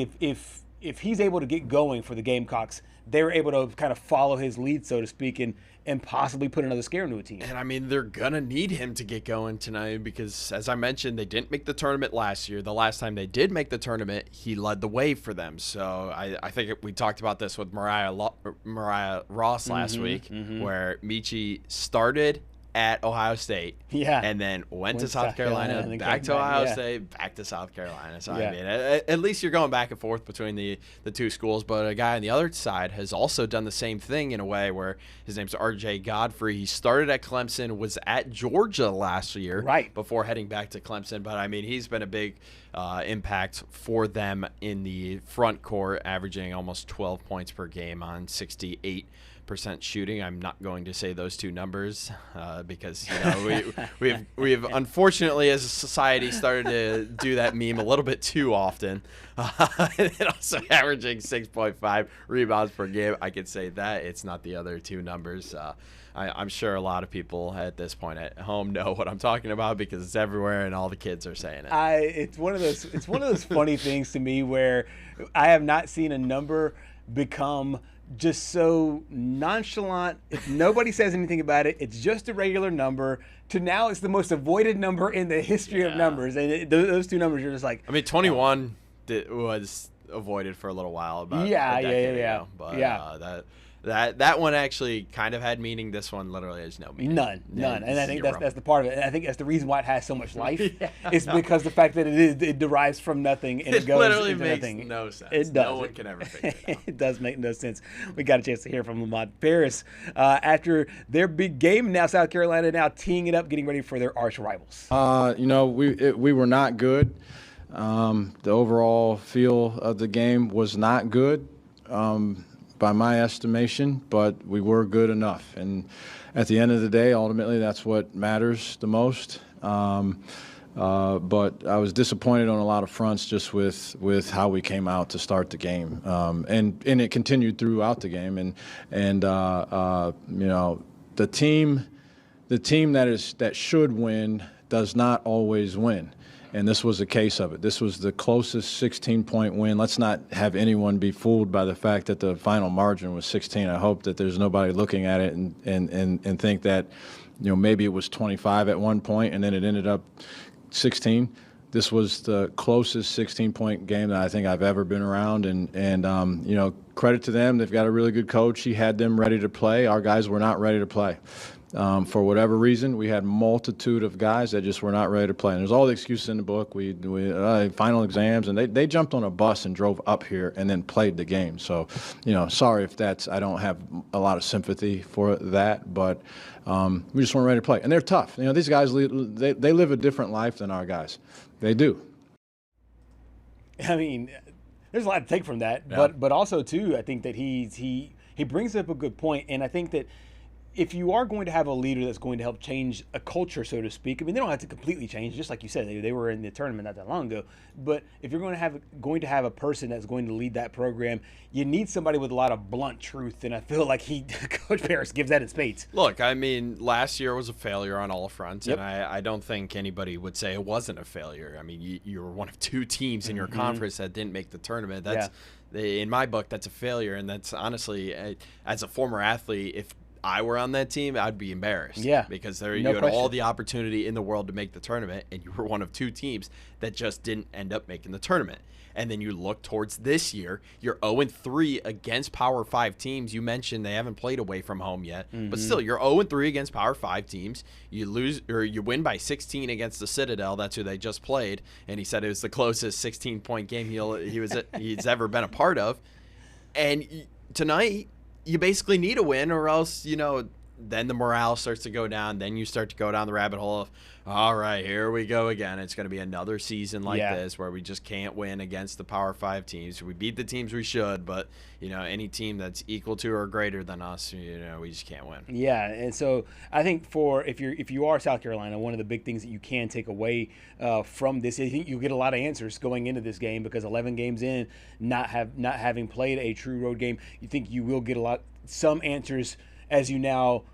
if he's able to get going for the Gamecocks, they're able to kind of follow his lead, so to speak, and possibly put another scare into a team. And, I mean, they're going to need him to get going tonight because, as I mentioned, they didn't make the tournament last year. The last time they did make the tournament, he led the way for them. So I think we talked about this with Mariah Ross last week, where Meechie started at Ohio State, and then went to South Carolina, back to Ohio State, back to South Carolina. So I mean, at least you're going back and forth between the 2 schools. But a guy on the other side has also done the same thing in a way, where his name's RJ Godfrey. He started at Clemson, was at Georgia last year, before heading back to Clemson. But I mean, he's been a big impact for them in the front court, averaging almost 12 points per game on 68% shooting. I'm not going to say those two numbers because we've unfortunately as a society started to do that meme a little bit too often. And also averaging 6.5 rebounds per game. I could say that. It's not the other two numbers. I'm sure a lot of people at this point at home know what I'm talking about because it's everywhere and all the kids are saying it. It's one of those funny things to me where I have not seen a number become just so nonchalant. If nobody says anything about it, it's just a regular number. To now, it's the most avoided number in the history of numbers, and those two numbers are just like. I mean, 21 was avoided for a little while. About a decade ago, but that one actually kind of had meaning. This one literally has no meaning. None. And I think that's the part of it. And I think that's the reason why it has so much life. It's because the fact that it derives from nothing and it goes literally into makes nothing. No sense. It does. No one can ever figure it out. It does make no sense. We got a chance to hear from Lamont Paris after their big game. Now South Carolina now teeing it up, getting ready for their arch rivals. We were not good. The overall feel of the game was not good. By my estimation, but we were good enough. And at the end of the day, ultimately, that's what matters the most. But I was disappointed on a lot of fronts just with how we came out to start the game. And it continued throughout the game. And the team that should win does not always win. And this was a case of it. This was the closest 16-point win. Let's not have anyone be fooled by the fact that the final margin was 16. I hope that there's nobody looking at it and think that, maybe it was 25 at one point and then it ended up 16. This was the closest 16-point game that I think I've ever been around. And credit to them. They've got a really good coach. He had them ready to play. Our guys were not ready to play. For whatever reason, we had a multitude of guys that just were not ready to play. And there's all the excuses in the book. We final exams, and they jumped on a bus and drove up here and then played the game. So, sorry if I don't have a lot of sympathy for that, but we just weren't ready to play. And they're tough. These guys, they live a different life than our guys. They do. I mean, there's a lot to take from that, but also too, I think that he brings up a good point, and I think that if you are going to have a leader that's going to help change a culture, so to speak, I mean, they don't have to completely change, just like you said, they were in the tournament not that long ago. But if you're going to have a person that's going to lead that program, you need somebody with a lot of blunt truth, and I feel like Coach Paris gives that in spades. Look, I mean, last year was a failure on all fronts, and I don't think anybody would say it wasn't a failure. I mean, you were one of two teams in your conference that didn't make the tournament. That's in my book, that's a failure, and that's honestly, as a former athlete, if I were on that team, I'd be embarrassed. Yeah. Because you had all the opportunity in the world to make the tournament, and you were one of two teams that just didn't end up making the tournament. And then you look towards this year, you're 0-3 against Power 5 teams. You mentioned they haven't played away from home yet, but still, you're 0-3 against Power 5 teams. You lose, or you win by 16 against the Citadel. That's who they just played, and he said it was the closest 16-point game he's ever been a part of. And tonight, you basically need a win, or else, then the morale starts to go down. Then you start to go down the rabbit hole of, all right, here we go again. It's going to be another season like this where we just can't win against the Power 5 teams. We beat the teams we should, but, any team that's equal to or greater than us, we just can't win. Yeah, and so I think if you are South Carolina, one of the big things that you can take away from this, I think you'll get a lot of answers going into this game, because 11 games in, not having played a true road game, you think you will get some answers as you now,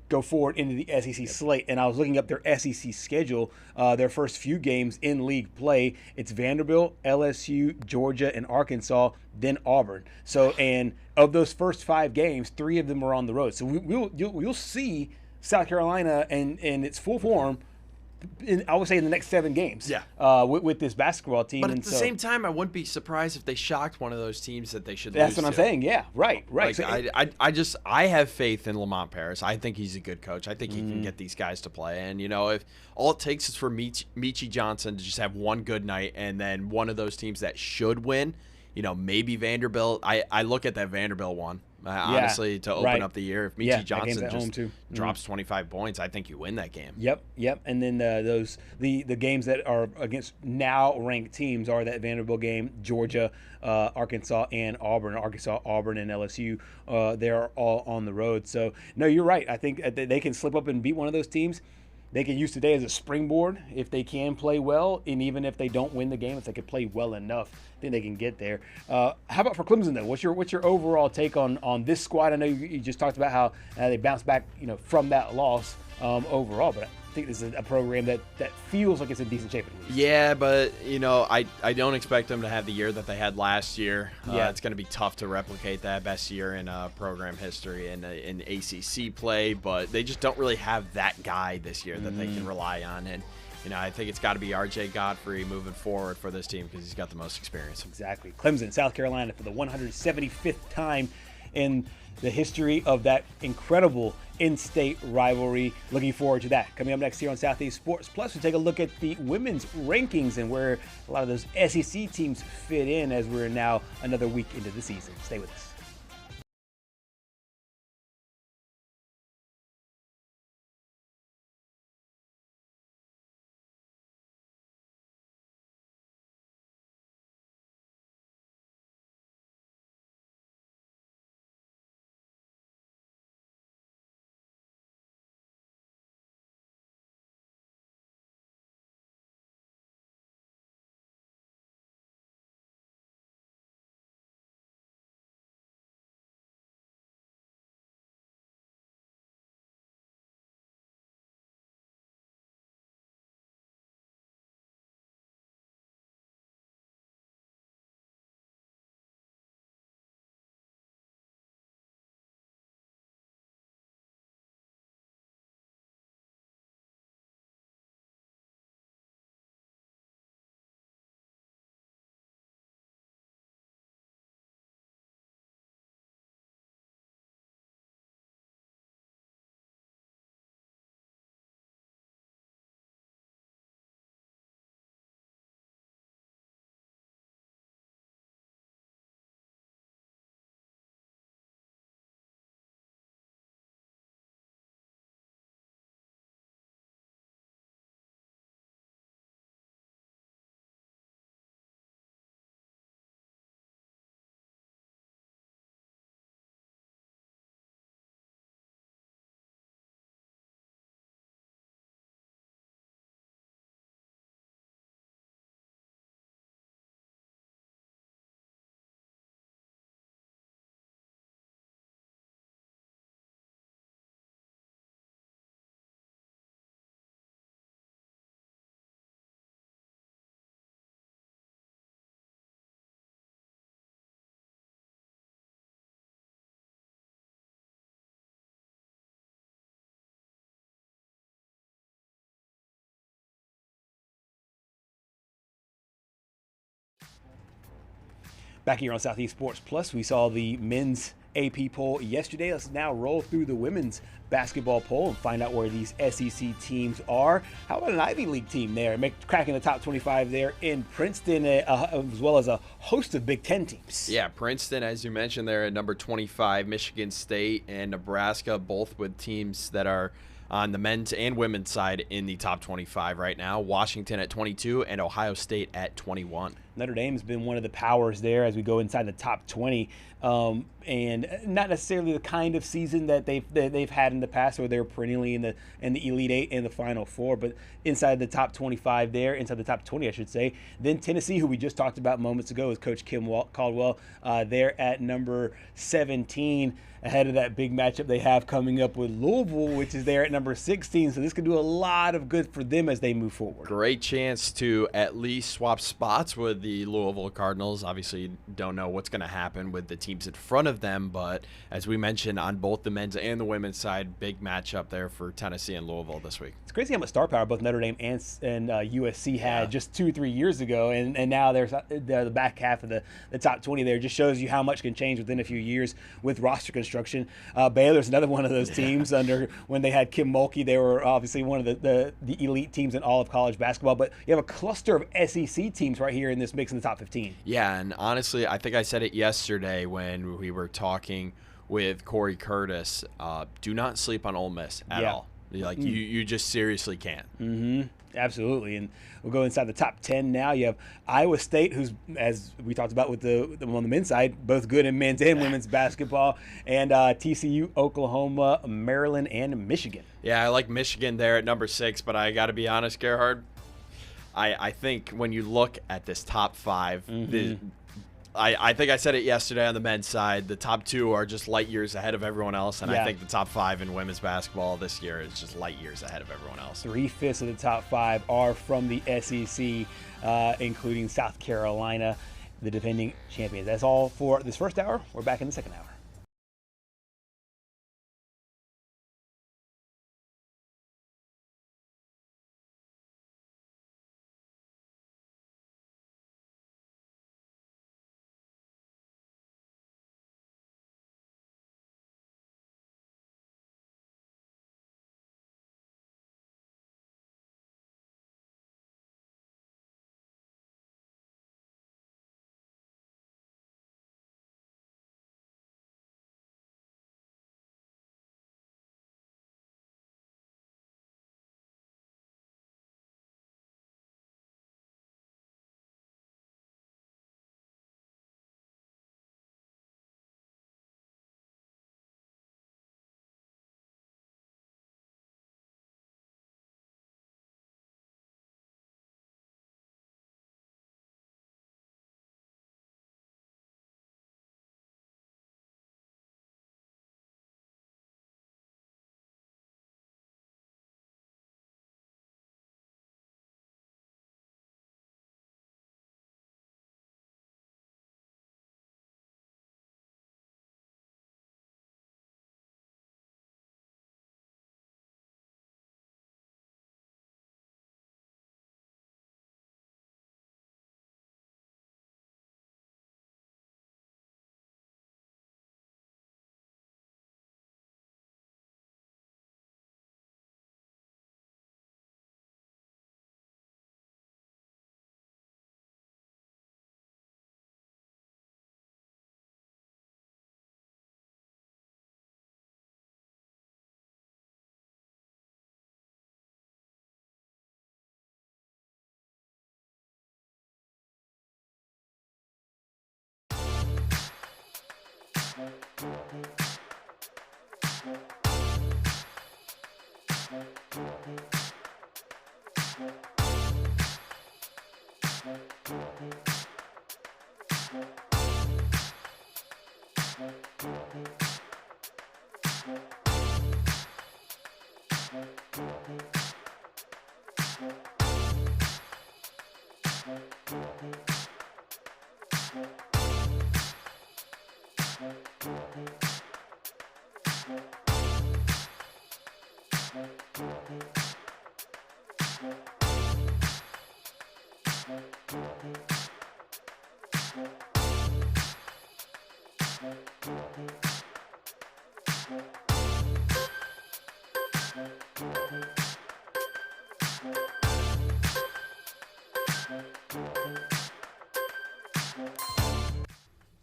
go forward into the SEC slate. And I was looking up their SEC schedule, their first few games in league play. It's Vanderbilt, LSU, Georgia, and Arkansas, then Auburn. So, and of those first 5 games, 3 of them are on the road. So you'll see South Carolina in its full form, I would say in the next 7 games. With this basketball team. But at the same time, I wouldn't be surprised if they shocked one of those teams that they should lose. That's what I'm saying. Yeah, right. Like, so I have faith in Lamont Paris. I think he's a good coach. I think he can get these guys to play. And if all it takes is for Meechie Johnson to just have one good night, and then one of those teams that should win, maybe Vanderbilt. I look at that Vanderbilt one. honestly, to open up the year. If Michi Johnson just drops 25 points, I think you win that game. Yep. And then the games that are against now ranked teams are that Vanderbilt game, Georgia, Arkansas, and Auburn. Arkansas, Auburn, and LSU, they're all on the road. So, no, you're right. I think they can slip up and beat one of those teams. They can use today as a springboard if they can play well, and even if they don't win the game, if they could play well enough, I think they can get there. How about for Clemson though? What's your overall take on this squad? I know you just talked about how they bounced back, from that loss overall, but I think this is a program that feels like it's in decent shape at least. Yeah, but I don't expect them to have the year that they had last year. It's going to be tough to replicate that best year in program history in ACC play, but they just don't really have that guy this year that they can rely on. And I think it's got to be R.J. Godfrey moving forward for this team because he's got the most experience. Exactly. Clemson, South Carolina for the 175th time in the history of that incredible in-state rivalry. Looking forward to that. Coming up next here on Southeast Sports Plus, we take a look at the women's rankings and where a lot of those SEC teams fit in as we're now another week into the season. Stay with us. Back here on Southeast Sports Plus, we saw the men's AP poll yesterday. Let's now roll through the women's basketball poll and find out where these SEC teams are. How about an Ivy League team there, cracking the top 25 there in Princeton, as well as a host of Big Ten teams? Yeah, Princeton, as you mentioned, they're at number 25. Michigan State and Nebraska, both with teams that are on the men's and women's side in the top 25 right now. Washington at 22 and Ohio State at 21. Notre Dame's been one of the powers there as we go inside the top 20, and not necessarily the kind of season that they've had in the past, where they're perennially in the Elite Eight and the Final Four, but inside the top 25 there, inside the top 20, I should say. Then Tennessee, who we just talked about moments ago, is Coach Kim Caldwell. They're at number 17. Ahead of that big matchup they have coming up with Louisville, which is there at number 16. So this could do a lot of good for them as they move forward. Great chance to at least swap spots with the Louisville Cardinals. Obviously, you don't know what's going to happen with the teams in front of them, but as we mentioned, on both the men's and the women's side, big matchup there for Tennessee and Louisville this week. It's crazy how much star power both Notre Dame and USC had just 2-3 years ago, and now they're the back half of the top 20 there. Just shows you how much can change within a few years with roster construction. Baylor's another one of those teams. When they had Kim Mulkey, they were obviously one of the elite teams in all of college basketball. But you have a cluster of SEC teams right here in this mix in the top 15. Yeah, and honestly, I think I said it yesterday when we were talking with Corey Curtis. Do not sleep on Ole Miss at all. Like you just seriously can't. Mm-hmm. Absolutely. And we'll go inside the top 10 now. You have Iowa State, who's, as we talked about with the on the men's side, both good in men's and women's basketball, and TCU, Oklahoma, Maryland, and Michigan. Yeah, I like Michigan there at number 6, but I got to be honest, Gerhard, I think when you look at this top 5, I think I said it yesterday on the men's side. The top 2 are just light years ahead of everyone else, and I think the top 5 in women's basketball this year is just light years ahead of everyone else. 3/5 of the top 5 are from the SEC, including South Carolina, the defending champions. That's all for this first hour. We're back in the second hour.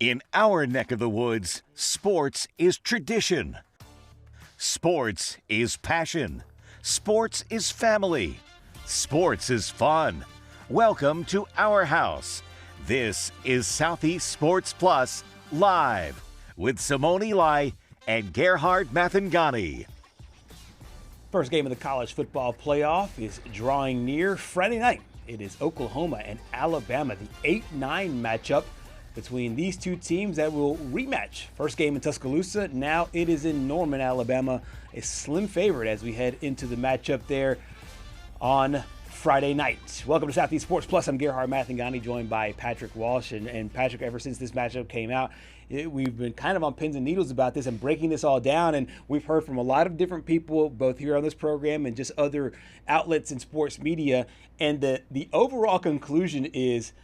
In our neck of the woods, sports is tradition. Sports is passion. Sports is family. Sports is fun. Welcome to our house. This is Southeast Sports Plus Live with Simone Eli and Gerhard Mathangani. First game of the college football playoff is drawing near. Friday night, it is Oklahoma and Alabama, the 8-9 matchup between these two teams that will rematch. First game in Tuscaloosa, now it is in Norman, Alabama. A slim favorite as we head into the matchup there on Friday night. Welcome to Southeast Sports Plus. I'm Gerhard Mathangani, joined by Patrick Walsh. And Patrick, ever since this matchup came out, we've been kind of on pins and needles about this and breaking this all down. And we've heard from a lot of different people, both here on this program and just other outlets in sports media. And the overall conclusion is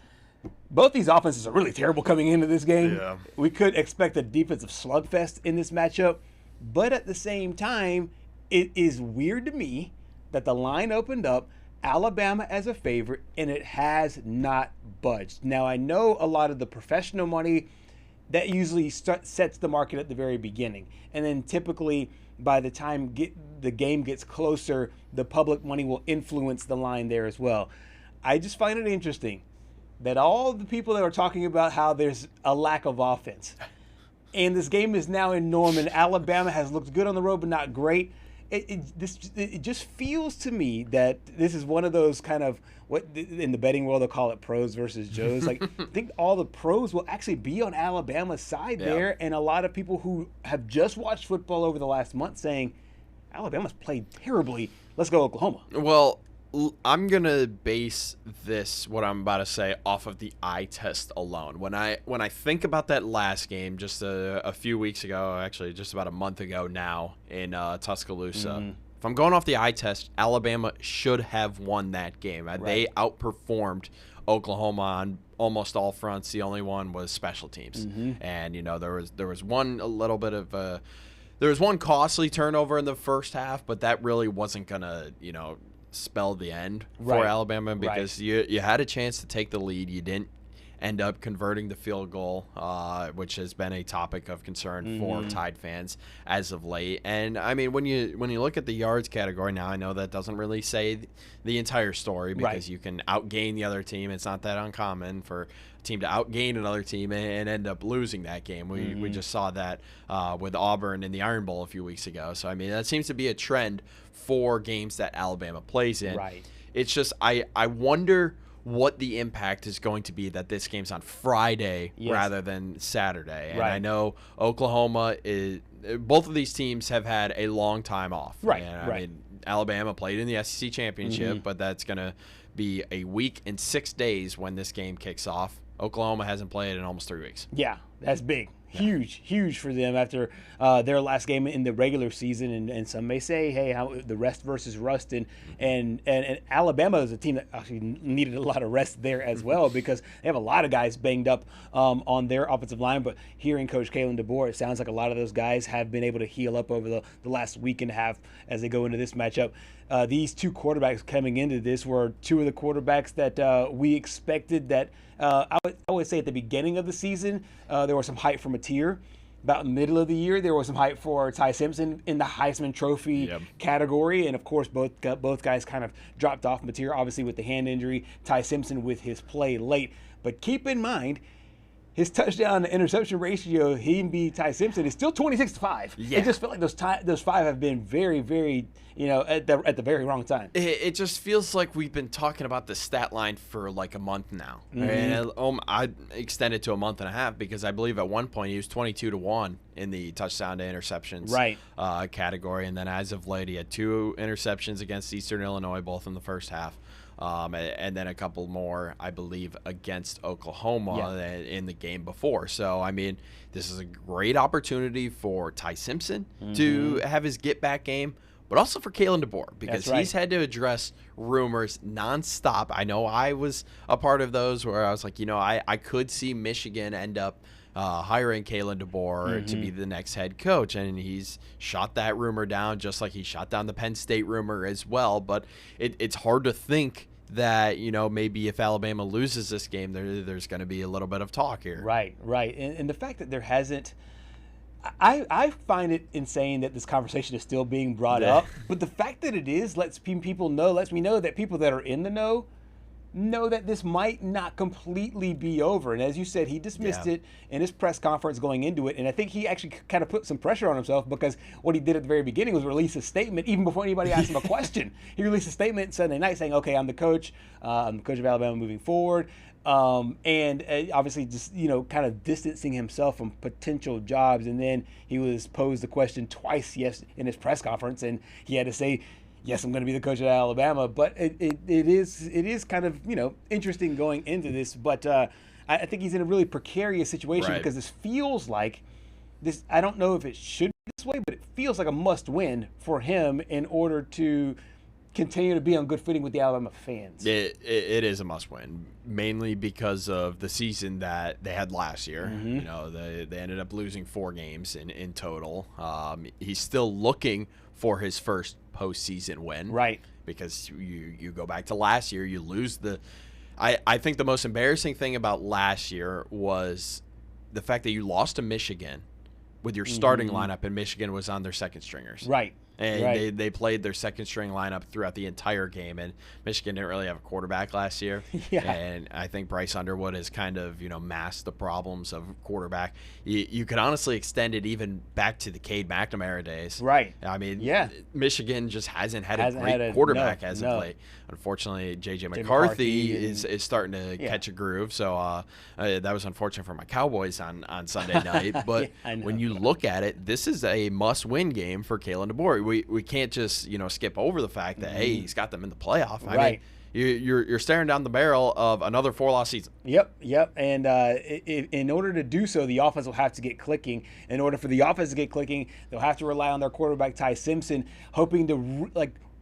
both these offenses are really terrible coming into this game. Yeah. We could expect a defensive slugfest in this matchup. But at the same time, it is weird to me that the line opened up Alabama as a favorite, and it has not budged. Now, I know a lot of the professional money that usually sets the market at the very beginning. And then typically by the time the game gets closer, the public money will influence the line there as well. I just find it interesting that all the people that are talking about how there's a lack of offense, and this game is now in Norman, Alabama has looked good on the road but not great. It just feels to me that this is one of those kind of, what in the betting world they'll call it pros versus Joes. Like, I think all the pros will actually be on Alabama's side there, and a lot of people who have just watched football over the last month saying Alabama's played terribly. Let's go Oklahoma. Well, I'm gonna base this, what I'm about to say, off of the eye test alone. When I think about that last game just a few weeks ago, actually just about a month ago now in Tuscaloosa, if I'm going off the eye test, Alabama should have won that game. Right. They outperformed Oklahoma on almost all fronts. The only one was special teams, and there was one costly turnover in the first half, but that really wasn't gonna spell the end for Alabama, because you had a chance to take the lead. You didn't end up converting the field goal, which has been a topic of concern for Tide fans as of late. And I mean, when you look at the yards category now, I know that doesn't really say the entire story, because you can outgain the other team. It's not that uncommon for a team to outgain another team and end up losing that game. We just saw that with Auburn in the Iron Bowl a few weeks ago. So I mean, that seems to be a trend for games that Alabama plays in. Right. It's just I wonder what the impact is going to be that this game's on Friday rather than Saturday. And I know Oklahoma both of these teams have had a long time off. Right. And I mean, Alabama played in the SEC championship, but that's going to be a week and 6 days when this game kicks off. Oklahoma hasn't played in almost 3 weeks. Yeah, that's big. Huge for them after their last game in the regular season, and some may say, hey, how the rest versus rust, and Alabama is a team that actually needed a lot of rest there as well, because they have a lot of guys banged up on their offensive line. But hearing Coach Kalen DeBoer, it sounds like a lot of those guys have been able to heal up over the last week and a half as they go into this matchup. These two quarterbacks coming into this were two of the quarterbacks that we expected that I would say at the beginning of the season, there was some hype for Mateer. About the middle of the year, there was some hype for Ty Simpson in the Heisman Trophy category. And, of course, both guys kind of dropped off. Mateer, obviously, with the hand injury. Ty Simpson with his play late. But keep in mind, his touchdown to interception ratio, he and Ty Simpson, is still 26-5. Yeah. It just felt like those five have been very, very, at the very wrong time. It just feels like we've been talking about the stat line for like a month now. And I extended to a month and a half, because I believe at one point he was 22-1 in the touchdown to interceptions category. And then as of late, he had 2 interceptions against Eastern Illinois, both in the first half. And then a couple more, I believe, against Oklahoma in the game before. So, I mean, this is a great opportunity for Ty Simpson to have his get-back game, but also for Kalen DeBoer, because he's had to address rumors nonstop. I know I was a part of those where I was like, I could see Michigan end up hiring Kalen DeBoer to be the next head coach, and he's shot that rumor down, just like he shot down the Penn State rumor as well. But it's hard to think that maybe if Alabama loses this game, there's going to be a little bit of talk here. Right. And the fact that there hasn't, I find it insane that this conversation is still being brought up. But the fact that it is lets me know that people that are in the know that this might not completely be over. And as you said, he dismissed it in his press conference going into it. And I think he actually kind of put some pressure on himself, because what he did at the very beginning was release a statement even before anybody asked him a question. He released a statement Sunday night saying, okay, I'm the coach of Alabama moving forward. And obviously just, kind of distancing himself from potential jobs. And then he was posed the question twice in his press conference, and he had to say, yes, I'm going to be the coach at Alabama. But it is kind of, interesting going into this. But I think he's in a really precarious situation, because this feels like this. I don't know if it should be this way, but it feels like a must-win for him in order to continue to be on good footing with the Alabama fans. It is a must-win, mainly because of the season that they had last year. They ended up losing 4 games in total. He's still looking for his first postseason win, right? Because you go back to last year, you lose the. I think the most embarrassing thing about last year was the fact that you lost to Michigan with your starting lineup, and Michigan was on their second stringers. Right. And they played their second string lineup throughout the entire game, and Michigan didn't really have a quarterback last year. Yeah. And I think Bryce Underwood has kind of, masked the problems of quarterback. You could honestly extend it even back to the Cade McNamara days. Right. I mean, yeah. Michigan just hasn't had a great quarterback as of late. Unfortunately, J.J. McCarthy is starting to catch a groove, so that was unfortunate for my Cowboys on Sunday night. But when you look at it, this is a must-win game for Kalen DeBoer. We can't just skip over the fact that hey, he's got them in the playoff. I mean, you're staring down the barrel of another 4-loss season. Yep. And in order to do so, the offense will have to get clicking. In order for the offense to get clicking, they'll have to rely on their quarterback Ty Simpson, hoping to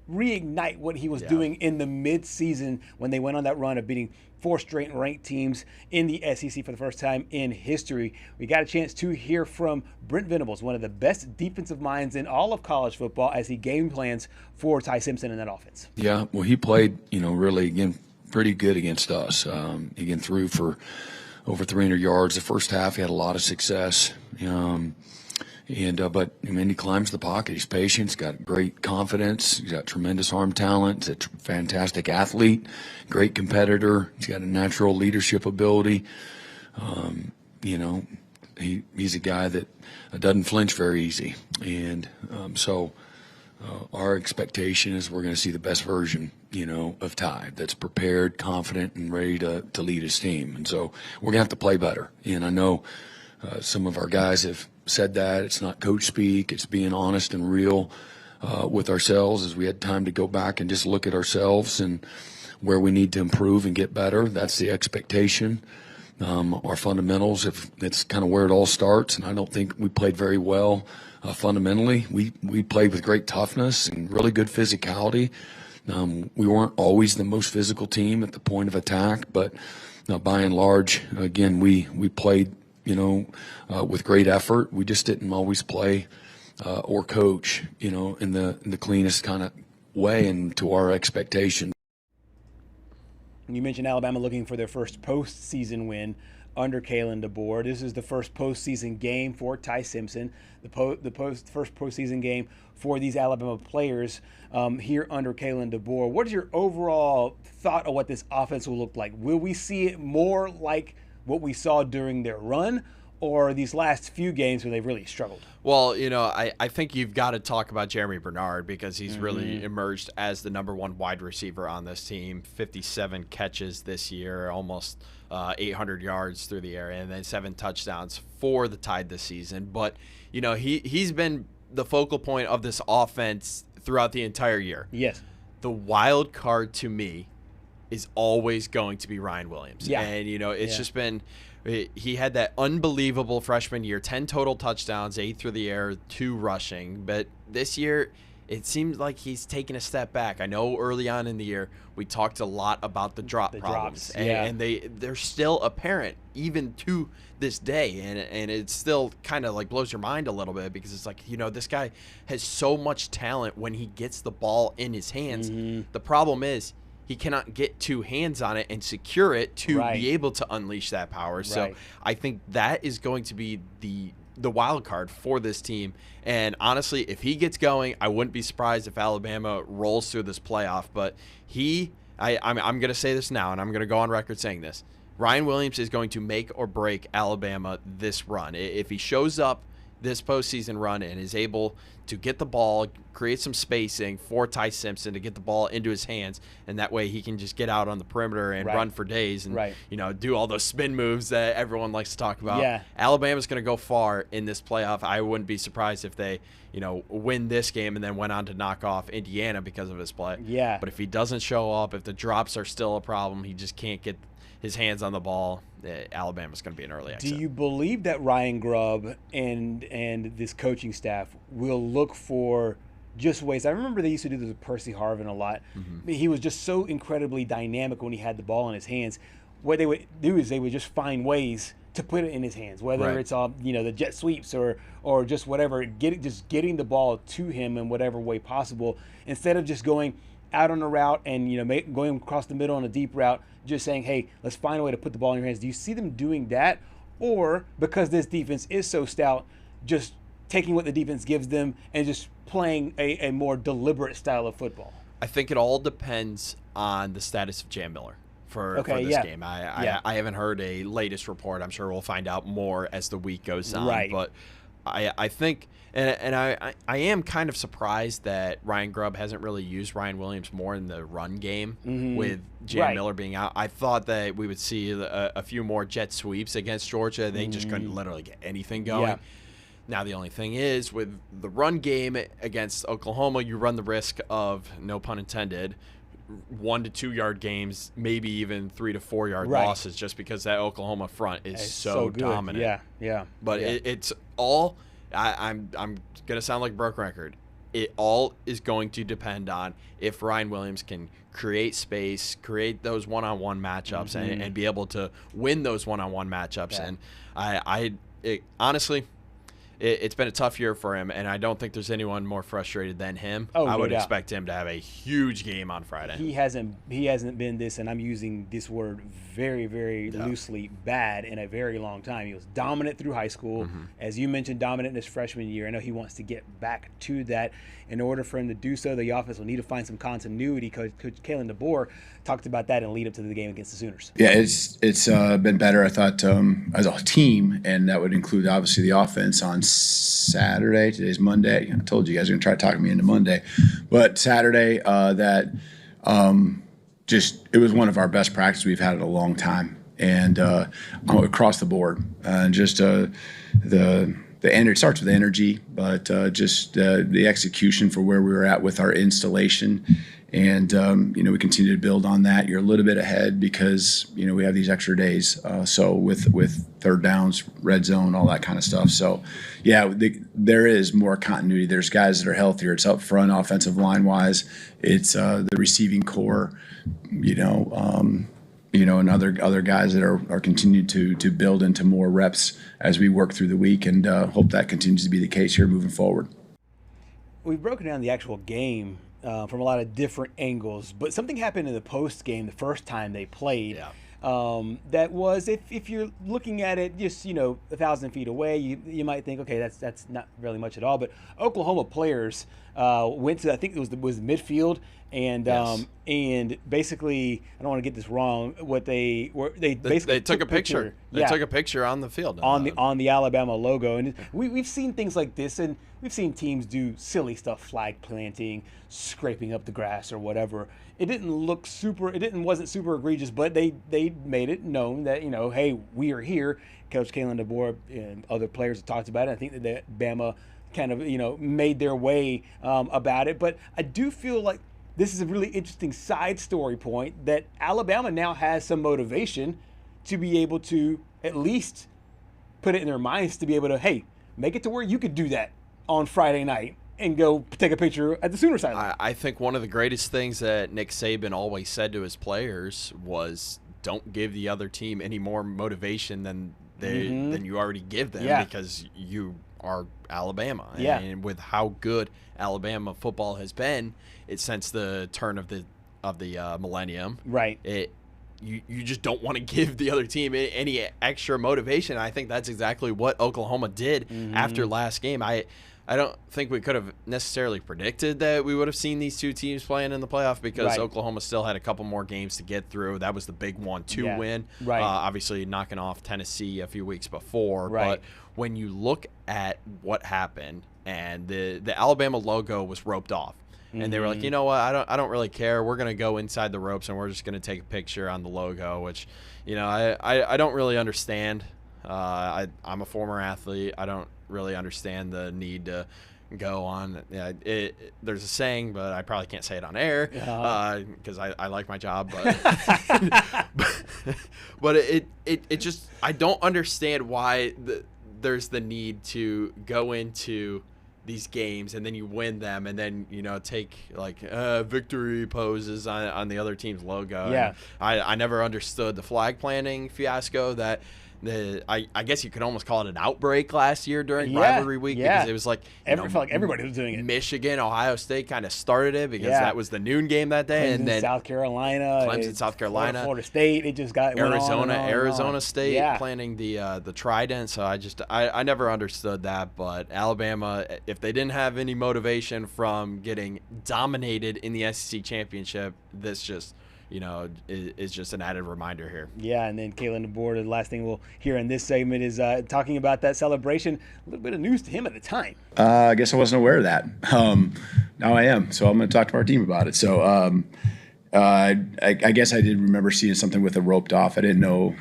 reignite what he was doing in the mid-season when they went on that run of beating 4 straight ranked teams in the SEC for the first time in history. We got a chance to hear from Brent Venables, one of the best defensive minds in all of college football, as he game plans for Ty Simpson in that offense. Yeah, well, he played, really, again, pretty good against us. Again, threw for over 300 yards. The first half, he had a lot of success. But he climbs the pocket. He's patient. He's got great confidence. He's got tremendous arm talent. He's a fantastic athlete, great competitor. He's got a natural leadership ability. He's a guy that doesn't flinch very easy. And so our expectation is we're going to see the best version, of Ty, that's prepared, confident, and ready to lead his team. And so we're going to have to play better. And I know some of our guys have said that. It's not coach speak. It's being honest and real with ourselves, as we had time to go back and just look at ourselves and where we need to improve and get better. That's the expectation. Our fundamentals, that's kind of where it all starts, and I don't think we played very well fundamentally. We played with great toughness and really good physicality. We weren't always the most physical team at the point of attack, but by and large, again, we played with great effort. We just didn't always play or coach, in the cleanest kind of way and to our expectation. You mentioned Alabama looking for their first postseason win under Kalen DeBoer. This is the first postseason game for Ty Simpson, first postseason game for these Alabama players here under Kalen DeBoer. What is your overall thought of what this offense will look like? Will we see it more like what we saw during their run, or these last few games where they've really struggled? Well, I think you've got to talk about Jeremy Bernard, because he's really emerged as the #1 wide receiver on this team. 57 catches this year, almost 800 yards through the air, and then 7 touchdowns for the Tide this season. But, he's been the focal point of this offense throughout the entire year. Yes. The wild card to me is always going to be Ryan Williams. Yeah. And, it's just been – he had that unbelievable freshman year, 10 total touchdowns, 8 through the air, 2 rushing. But this year, it seems like he's taken a step back. I know early on in the year, we talked a lot about the drop problems. And they're still apparent even to this day. And it still kind of blows your mind a little bit, because it's this guy has so much talent when he gets the ball in his hands. The problem is, he cannot get 2 hands on it and secure it to be able to unleash that power. So I think that is going to be the wild card for this team. And honestly, if he gets going, I wouldn't be surprised if Alabama rolls through this playoff. But I'm going to say this now, and I'm going to go on record saying this. Ryan Williams is going to make or break Alabama this run. If he shows up this postseason run and is able to get the ball, create some spacing for Ty Simpson to get the ball into his hands, and that way he can just get out on the perimeter and run for days and do all those spin moves that everyone likes to talk about. Yeah. Alabama's going to go far in this playoff. I wouldn't be surprised if they win this game and then went on to knock off Indiana because of his play. Yeah. But if he doesn't show up, if the drops are still a problem, he just can't get his hands on the ball, Alabama's going to be an early exit. Do you believe that Ryan Grubb and this coaching staff will look for just ways? I remember they used to do this with Percy Harvin a lot. He was just so incredibly dynamic when he had the ball in his hands. What they would do is they would just find ways to put it in his hands, whether it's the jet sweeps or just whatever, getting the ball to him in whatever way possible, instead of just going out on a route and going across the middle on a deep route, just saying, hey, let's find a way to put the ball in your hands. Do you see them doing that, or because this defense is so stout, just taking what the defense gives them and just playing a more deliberate style of football? I think it all depends on the status of Jan Miller for this game. I haven't heard a latest report. I'm sure we'll find out more as the week goes on. Right. But I think, and I am kind of surprised that Ryan Grubb hasn't really used Ryan Williams more in the run game with Jan Miller being out. I thought that we would see a few more jet sweeps against Georgia. They just couldn't literally get anything going. Yeah. Now, the only thing is, with the run game against Oklahoma, you run the risk of, no pun intended, 1 to 2 yard games, maybe even 3 to 4 yard losses, just because that Oklahoma front is so dominant. Yeah. But it's all, I'm going to sound like a broken record. It all is going to depend on if Ryan Williams can create space, create those one-on-one matchups, and be able to win those one-on-one matchups. Yeah. And honestly, it's been a tough year for him, and I don't think there's anyone more frustrated than him. I would expect him to have a huge game on Friday. He hasn't been this, and I'm using this word very, very loosely, bad in a very long time. He was dominant through high school. As you mentioned, dominant in his freshman year. I know he wants to get back to that. In order for him to do so, the offense will need to find some continuity. Coach Kalen DeBoer talked about that in lead up to the game against the Sooners. Yeah, it's been better, I thought, as a team, and that would include obviously the offense on Saturday. Today's Monday. I told you guys were going to try to talk me into Monday. But Saturday, it was one of our best practices we've had in a long time. And across the board. It starts with energy, but the execution for where we were at with our installation. And, we continue to build on that. You're a little bit ahead because, we have these extra days. So with third downs, red zone, all that kind of stuff. So, there is more continuity. There's guys that are healthier. It's up front, offensive line-wise. It's the receiving core, and other guys that are continuing to build into more reps as we work through the week, and hope that continues to be the case here moving forward. We've broken down the actual game from a lot of different angles, but something happened in the post game the first time they played. That was, if you're looking at it just 1,000 feet away, you might think, okay, that's not really much at all. But Oklahoma players went to, I think it was midfield, and basically, I don't want to get this wrong. They took a picture. They took a picture on the field on the Alabama logo, and we've seen things like this, and we've seen teams do silly stuff, flag planting, scraping up the grass or whatever. It wasn't super egregious, but they made it known that, hey, we are here. Coach Kalen DeBoer and other players have talked about it. I think that Bama kind of, made their way about it. But I do feel like this is a really interesting side story point that Alabama now has some motivation to be able to at least put it in their minds to be able to, hey, make it to where you could do that on Friday night and go take a picture at the Sooner sideline. I think one of the greatest things that Nick Saban always said to his players was, don't give the other team any more motivation than you already give them, because you are Alabama. And with how good Alabama football has been, since the turn of the millennium, right? You just don't want to give the other team any extra motivation. I think that's exactly what Oklahoma did after last game. I don't think we could have necessarily predicted that we would have seen these two teams playing in the playoff, because Oklahoma still had a couple more games to get through. That was the big one to win. Right. Obviously knocking off Tennessee a few weeks before. Right. But when you look at what happened, and the Alabama logo was roped off, and they were like, you know what, I don't really care. We're going to go inside the ropes, and we're just going to take a picture on the logo, which, I don't really understand. I'm a former athlete. I don't really understand the need to go on. There's a saying, but I probably can't say it on air because I like my job. But it just, I don't understand why there's the need to go into these games and then you win them and then take victory poses on the other team's logo. I never understood the flag planting fiasco that I guess you could almost call it an outbreak last year during rivalry week because it was like it felt like everybody was doing it. Michigan, Ohio State kind of started it because that was the noon game that day, Clemson, and then South Carolina, Florida State. It just got Arizona State planning the Trident. So I never understood that, but Alabama, if they didn't have any motivation from getting dominated in the SEC championship, this just is just an added reminder here. Yeah, and then Kalen DeBoer, the last thing we'll hear in this segment is talking about that celebration. A little bit of news to him at the time. I guess I wasn't aware of that. Now I am, so I'm going to talk to our team about it. So I guess I did remember seeing something with a roped off. I didn't know,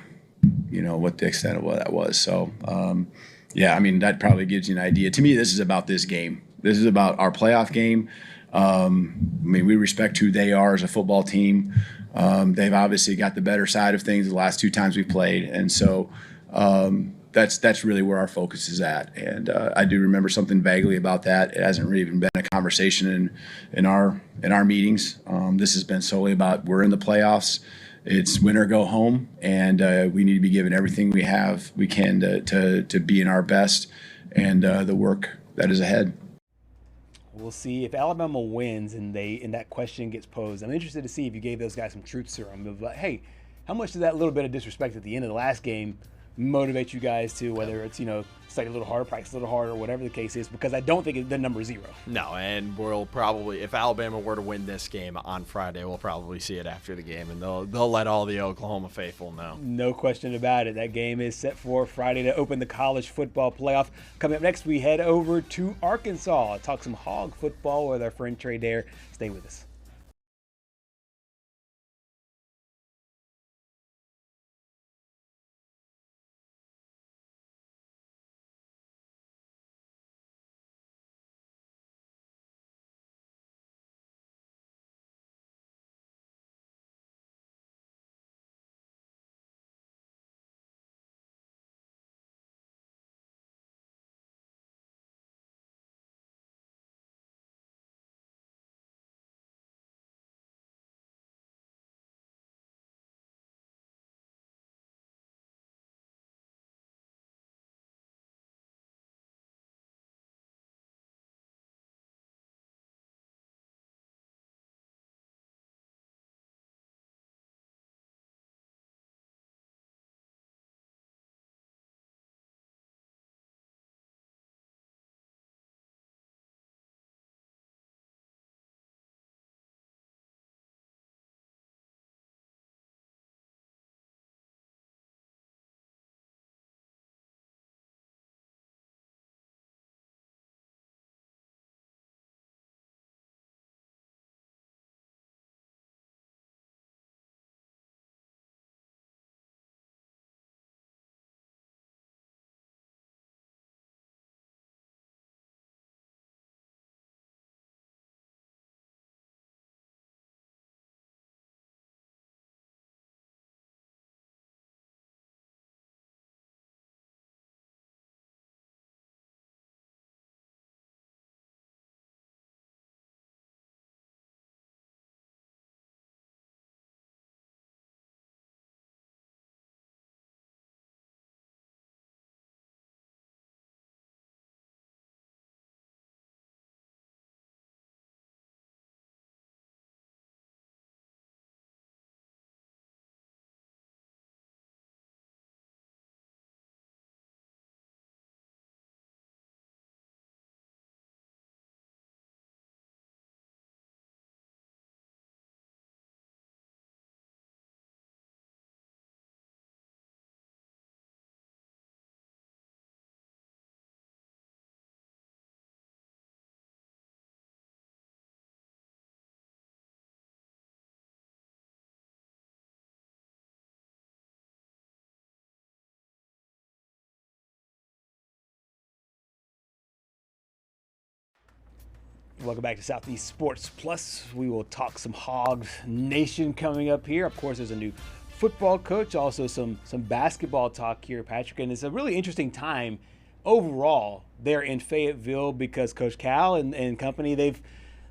what the extent of what that was. So, I mean, that probably gives you an idea. To me, this is about this game. This is about our playoff game. I mean, we respect who they are as a football team. They've obviously got the better side of things the last 2 times we played, and so that's really where our focus is at. And I do remember something vaguely about that. It hasn't really even been a conversation in our meetings. This has been solely about we're in the playoffs. It's win or go home, and we need to be given everything we can to be in our best and the work that is ahead. We'll see if Alabama wins and that question gets posed. I'm interested to see if you gave those guys some truth serum of like, hey, how much did that little bit of disrespect at the end of the last game motivate you guys to, whether it's study a little harder, practice a little harder, whatever the case is, because I don't think the number is 0. No, and we'll probably, if Alabama were to win this game on Friday, we'll probably see it after the game, and they'll let all the Oklahoma faithful know. No question about it. That game is set for Friday to open the college football playoff. Coming up next, we head over to Arkansas, talk some Hog football with our friend Trey Dare. Stay with us. Welcome back to Southeast Sports Plus. We will talk some Hogs Nation coming up here. Of course, there's a new football coach, also some basketball talk here, Patrick. And it's a really interesting time overall there in Fayetteville because Coach Cal and company, they've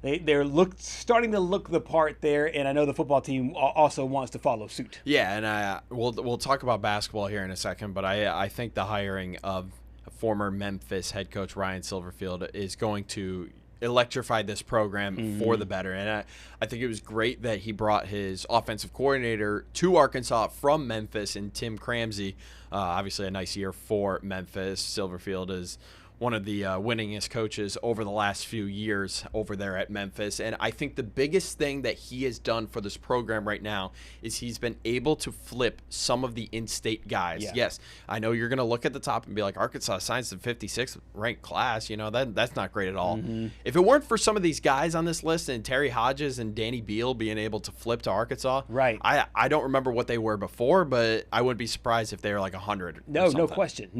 they're starting to look the part there, and I know the football team also wants to follow suit. Yeah, and we'll talk about basketball here in a second, but I think the hiring of former Memphis head coach Ryan Silverfield is going to electrify this program for the better. And I think it was great that he brought his offensive coordinator to Arkansas from Memphis and Tim Cramsey. Obviously a nice year for Memphis. Silverfield is one of the winningest coaches over the last few years over there at Memphis. And I think the biggest thing that he has done for this program right now is he's been able to flip some of the in-state guys. Yeah. Yes, I know you're going to look at the top and be like, Arkansas signs the 56th ranked class. You know, that's not great at all. If it weren't for some of these guys on this list and Terry Hodges and Danny Beal being able to flip to Arkansas, right? I don't remember what they were before, but I wouldn't be surprised if they were like 100. No question.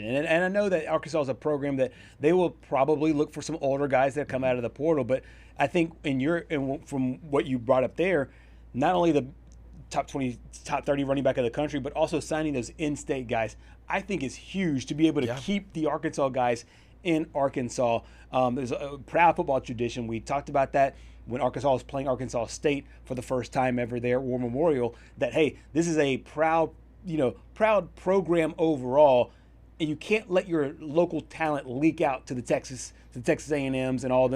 And I know that Arkansas is a program that they will probably look for some older guys that come out of the portal. But I think from what you brought up there, not only the top 20, top 30 running back of the country, but also signing those in-state guys, I think is huge to be able to keep the Arkansas guys in Arkansas. There's a proud football tradition. We talked about that when Arkansas was playing Arkansas State for the first time ever there at War Memorial, that, hey, this is a proud program overall. And you can't let your local talent leak out to the Texas A&Ms and all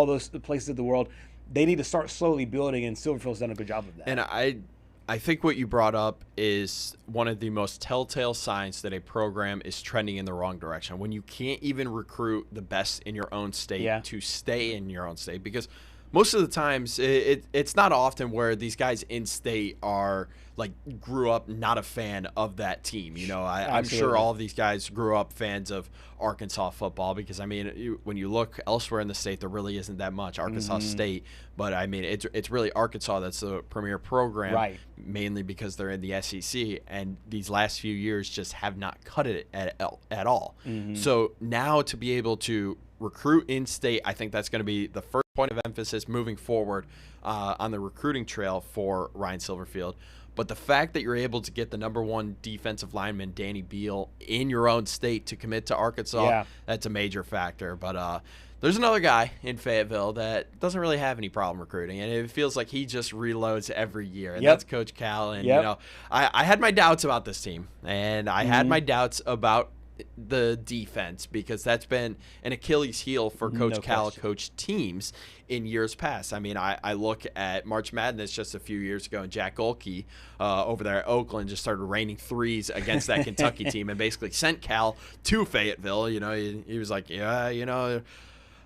those places of the world. They need to start slowly building, and Silverfield's done a good job of that. And I think what you brought up is one of the most telltale signs that a program is trending in the wrong direction. When you can't even recruit the best in your own state to stay in your own state, because most of the times it's not often where these guys in state are like grew up not a fan of that team. You know, I'm sure all of these guys grew up fans of Arkansas football, because I mean, when you look elsewhere in the state, there really isn't that much Arkansas State, but I mean, it's really Arkansas that's the premier program, right? Mainly because they're in the SEC, and these last few years just have not cut it at all. So now to be able to recruit in state, I think that's going to be the first point of emphasis moving forward on the recruiting trail for Ryan Silverfield. But the fact that you're able to get the #1 defensive lineman, Danny Beal, in your own state to commit to Arkansas, that's a major factor. But there's another guy in Fayetteville that doesn't really have any problem recruiting, and it feels like he just reloads every year, and that's Coach Cal. And, you know, I had my doubts about this team, and I had my doubts about the defense, because that's been an Achilles heel for Coach Cal coach teams in years past. I mean, I look at March Madness just a few years ago, and Jack Golke over there at Oakland just started raining threes against that Kentucky team and basically sent Cal to Fayetteville. You know, he was like, yeah, you know,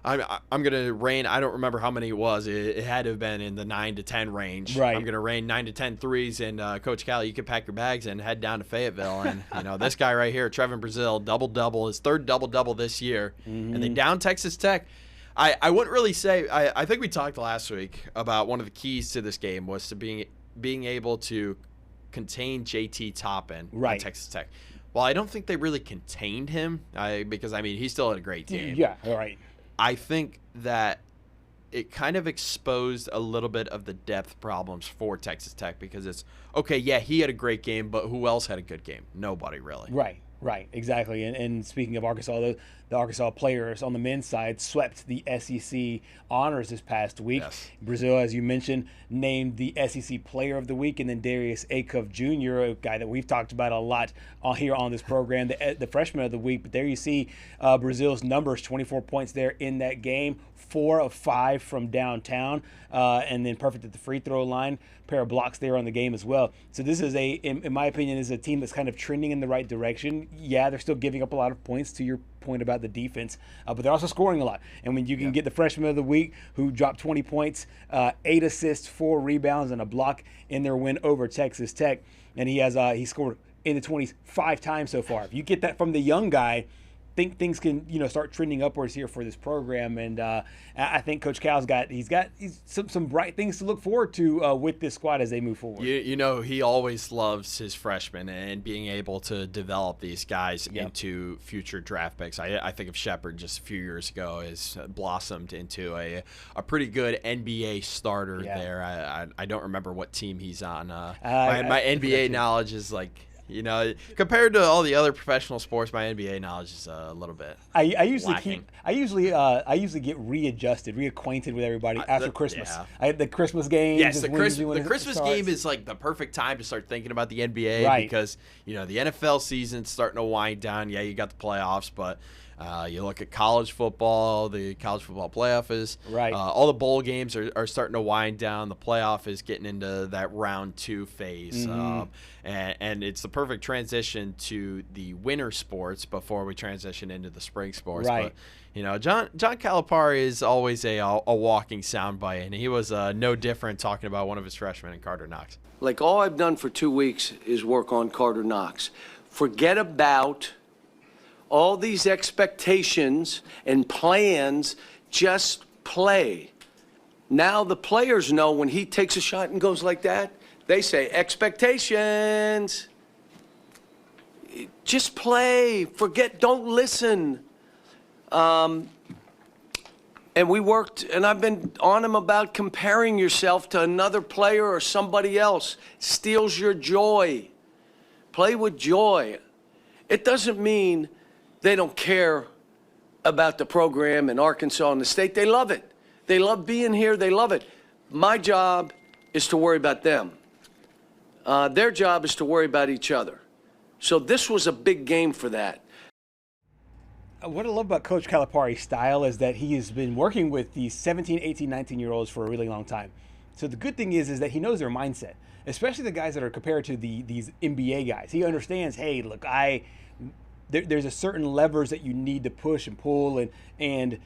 I'm going to rain. I don't remember how many it was. It had to have been in the 9 to 10 range. Right. I'm going to rain 9 to 10 threes, and Coach Cal, you can pack your bags and head down to Fayetteville. And, you know, this guy right here, Trevin Brazil, double-double, his third double-double this year. And they down Texas Tech. I wouldn't really say – I think we talked last week about one of the keys to this game was to being able to contain JT Toppin on Texas Tech. Well, I don't think they really contained him because, I mean, he still had a great game. Yeah, all right. I think that it kind of exposed a little bit of the depth problems for Texas Tech, because it's, okay, yeah, he had a great game, but who else had a good game? Nobody really. Right, exactly. And speaking of Arkansas, the Arkansas players on the men's side swept the SEC honors this past week. Brazil, as you mentioned, named the SEC Player of the Week, and then Darius Acuff Jr., a guy that we've talked about a lot here on this program, the Freshman of the Week. But there you see Brazil's numbers, 24 points there in that game, 4 of 5 from downtown, and then perfect at the free throw line. Pair of blocks there on the game as well. So this is in my opinion, is a team that's kind of trending in the right direction. Yeah, they're still giving up a lot of points, to your point about the defense, but they're also scoring a lot. And when you can get the Freshman of the Week, who dropped 20 points, 8 assists, 4 rebounds, and a block in their win over Texas Tech, and he scored in the 20s 5 times so far. If you get that from the young guy, think things can start trending upwards here for this program, and I think Coach Cal's got some bright things to look forward to with this squad as they move forward. You know, he always loves his freshmen and being able to develop these guys into future draft picks. I think of Shepard just a few years ago has blossomed into a pretty good NBA starter there. I don't remember what team he's on. My NBA knowledge is like You know, compared to all the other professional sports, my NBA knowledge is a little bit. I usually lacking. I usually get reacquainted with everybody after Christmas. Yeah. The Christmas games. Yes, is the when usually when Christmas it starts. game is like the perfect time to start thinking about the NBA Right. because, you know, the NFL season's starting to wind down. Yeah, you got the playoffs, but you look at college football, the college football playoff is right. All the bowl games are starting to wind down. The playoff is getting into that round 2 phase, and it's the perfect transition to the winter sports before we transition into the spring sports. Right. But, you know, John Calipari is always a walking soundbite, and he was no different talking about one of his freshmen in Carter Knox. Like, all I've done for 2 weeks is work on Carter Knox. Forget about all these expectations and plans, just play. Now the players know when he takes a shot and goes like that, they say, expectations. Just play. Forget, don't listen. And we worked, and I've been on him about comparing yourself to another player or somebody else. Steals your joy. Play with joy. It doesn't mean they don't care about the program in Arkansas and the state. They love it. They love being here. They love it. My job is to worry about them. Their job is to worry about each other. So this was a big game for that. What I love about Coach Calipari's style is that he has been working with these 17, 18, 19-year-olds for a really long time. So the good thing is that he knows their mindset, especially the guys that are compared to these NBA guys. He understands, hey, look, there's a certain levers that you need to push and pull and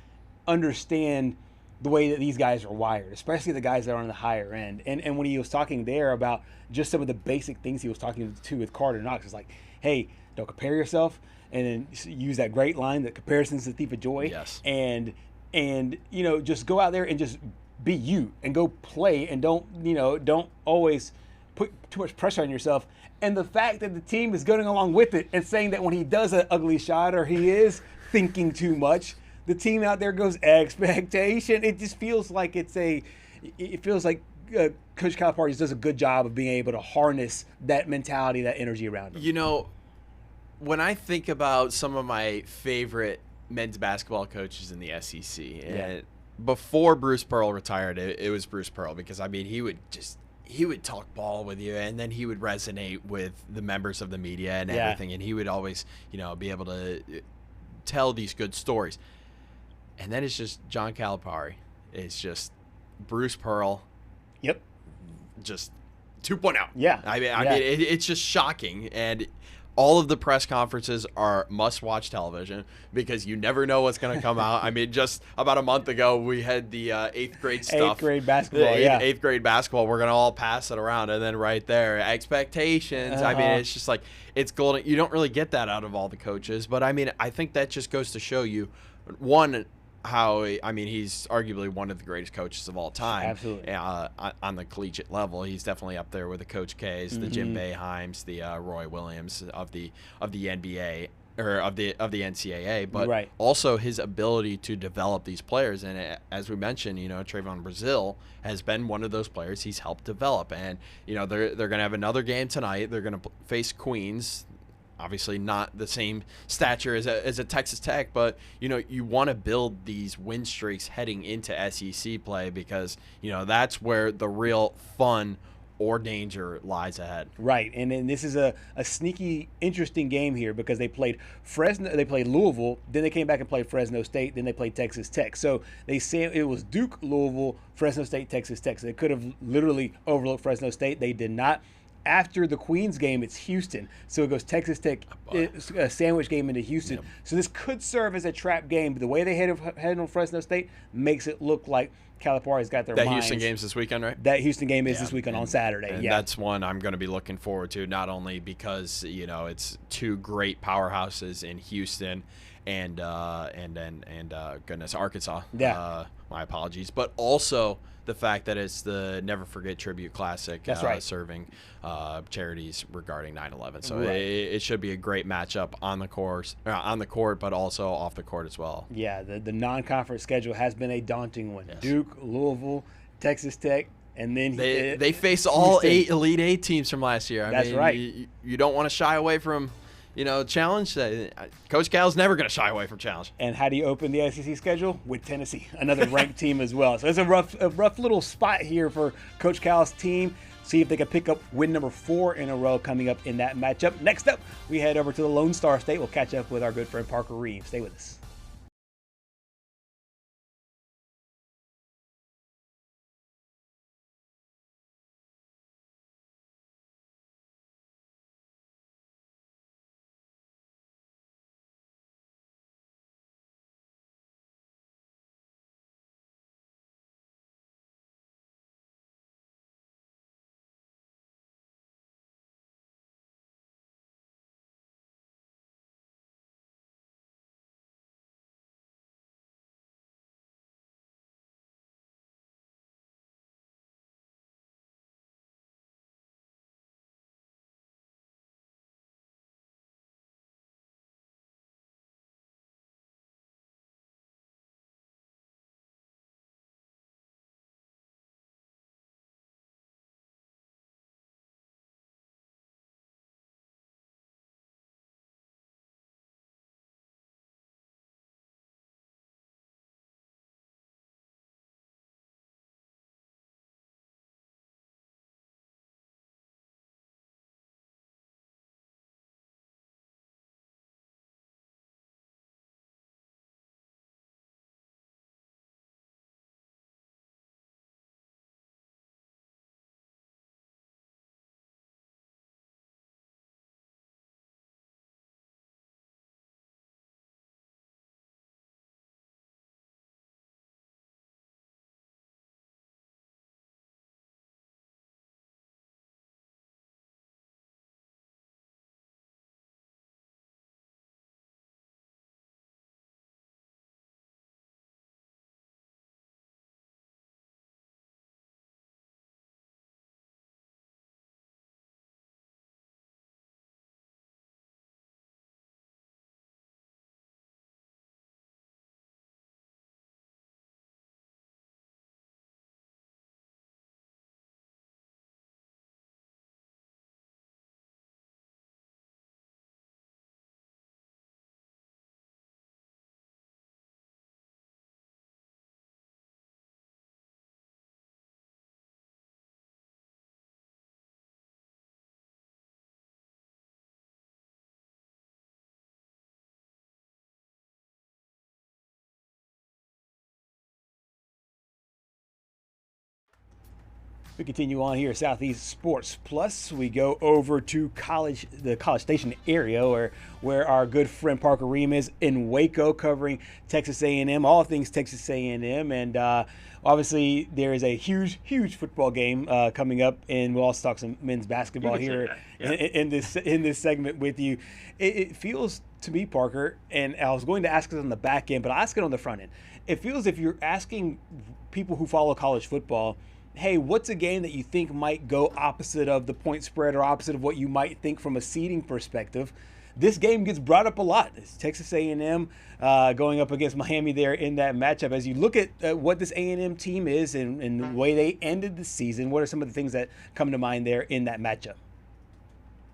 understand the way that these guys are wired, especially the guys that are on the higher end. And when he was talking there about just some of the basic things he was talking to with Carter Knox, it's like, hey, don't compare yourself, and then use that great line that comparison's the thief of joy. Yes. And you know, just go out there and just be you and go play, and don't always put too much pressure on yourself. And the fact that the team is going along with it and saying that when he does an ugly shot or he is thinking too much, the team out there goes expectation. It just feels like Coach Calipari just does a good job of being able to harness that mentality, that energy around him. You know, when I think about some of my favorite men's basketball coaches in the SEC, and before Bruce Pearl retired, it was Bruce Pearl, because I mean he would talk ball with you, and then he would resonate with the members of the media and everything, and he would always, you know, be able to tell these good stories. And then it's just John Calipari. It's just Bruce Pearl. Yep. Just 2.0. Yeah. I mean, it's just shocking. And all of the press conferences are must-watch television because you never know what's going to come out. I mean, just about a month ago, we had the 8th grade stuff. 8th grade basketball, Eighth grade basketball. We're going to all pass it around. And then right there, expectations. I mean, it's just like, it's golden. You don't really get that out of all the coaches. But, I mean, I think that just goes to show you, one, how, I mean, he's arguably one of the greatest coaches of all time. Absolutely. On the collegiate level, he's definitely up there with the Coach K's, the Jim Boeheims, the Roy Williams of the NBA or of the NCAA, but also his ability to develop these players. And as we mentioned, you know, Trayvon Brazile has been one of those players he's helped develop. And you know, they're going to have another game tonight. They're going to face Queens. Obviously not the same stature as a Texas Tech, but, you know, you want to build these win streaks heading into SEC play because, you know, that's where the real fun or danger lies ahead. Right, and then this is a sneaky, interesting game here because they played Louisville, then they came back and played Fresno State, then they played Texas Tech. So they say it was Duke, Louisville, Fresno State, Texas Tech. So they could have literally overlooked Fresno State. They did not. After the Queens game, it's Houston. So it goes Texas Tech, a sandwich game into Houston. Yep. So this could serve as a trap game. But the way they head on Fresno State makes it look like Calipari's got their minds. That Houston game's this weekend, right? That Houston game is this weekend on Saturday. And that's one I'm going to be looking forward to, not only because, you know, it's two great powerhouses in Houston and goodness, Arkansas. Yeah. My apologies. But also the fact that it's the Never Forget Tribute Classic. That's right. Serving charities regarding 9/11. So it should be a great matchup on the court, but also off the court as well. Yeah, the non-conference schedule has been a daunting one. Yes. Duke, Louisville, Texas Tech, And then they face all 8 Elite 8 teams from last year. That's right. You don't want to shy away from, challenge. Coach Cal's never going to shy away from challenge. And how do you open the SEC schedule? With Tennessee, another ranked team as well. So it's a rough little spot here for Coach Cal's team. See if they can pick up win number 4 in a row coming up in that matchup. Next up, we head over to the Lone Star State. We'll catch up with our good friend Parker Reeves. Stay with us. We continue on here at Southeast Sports Plus. We go over to the College Station area where our good friend Parker Reem is in Waco covering Texas A&M, all things Texas A&M. And obviously there is a huge football game coming up, and we'll also talk some men's basketball here in this segment with you. It feels to me, Parker, and I was going to ask it on the back end, but I'll ask it on the front end. It feels if you're asking people who follow college football, hey, what's a game that you think might go opposite of the point spread or opposite of what you might think from a seeding perspective? This game gets brought up a lot. It's Texas A&M going up against Miami there in that matchup. As you look at what this A&M team is and the way they ended the season, what are some of the things that come to mind there in that matchup?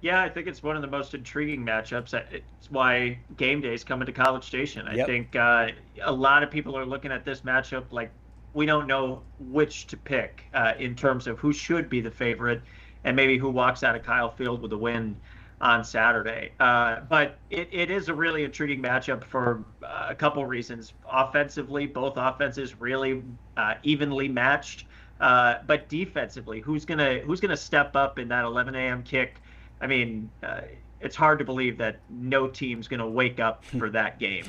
Yeah, I think it's one of the most intriguing matchups. It's why game days come into College Station. I think a lot of people are looking at this matchup like we don't know which to pick in terms of who should be the favorite and maybe who walks out of Kyle Field with a win on Saturday. But it is a really intriguing matchup for a couple reasons. Offensively, both offenses really evenly matched. But defensively, who's gonna step up in that 11 a.m. kick? I mean, it's hard to believe that no team's going to wake up for that game.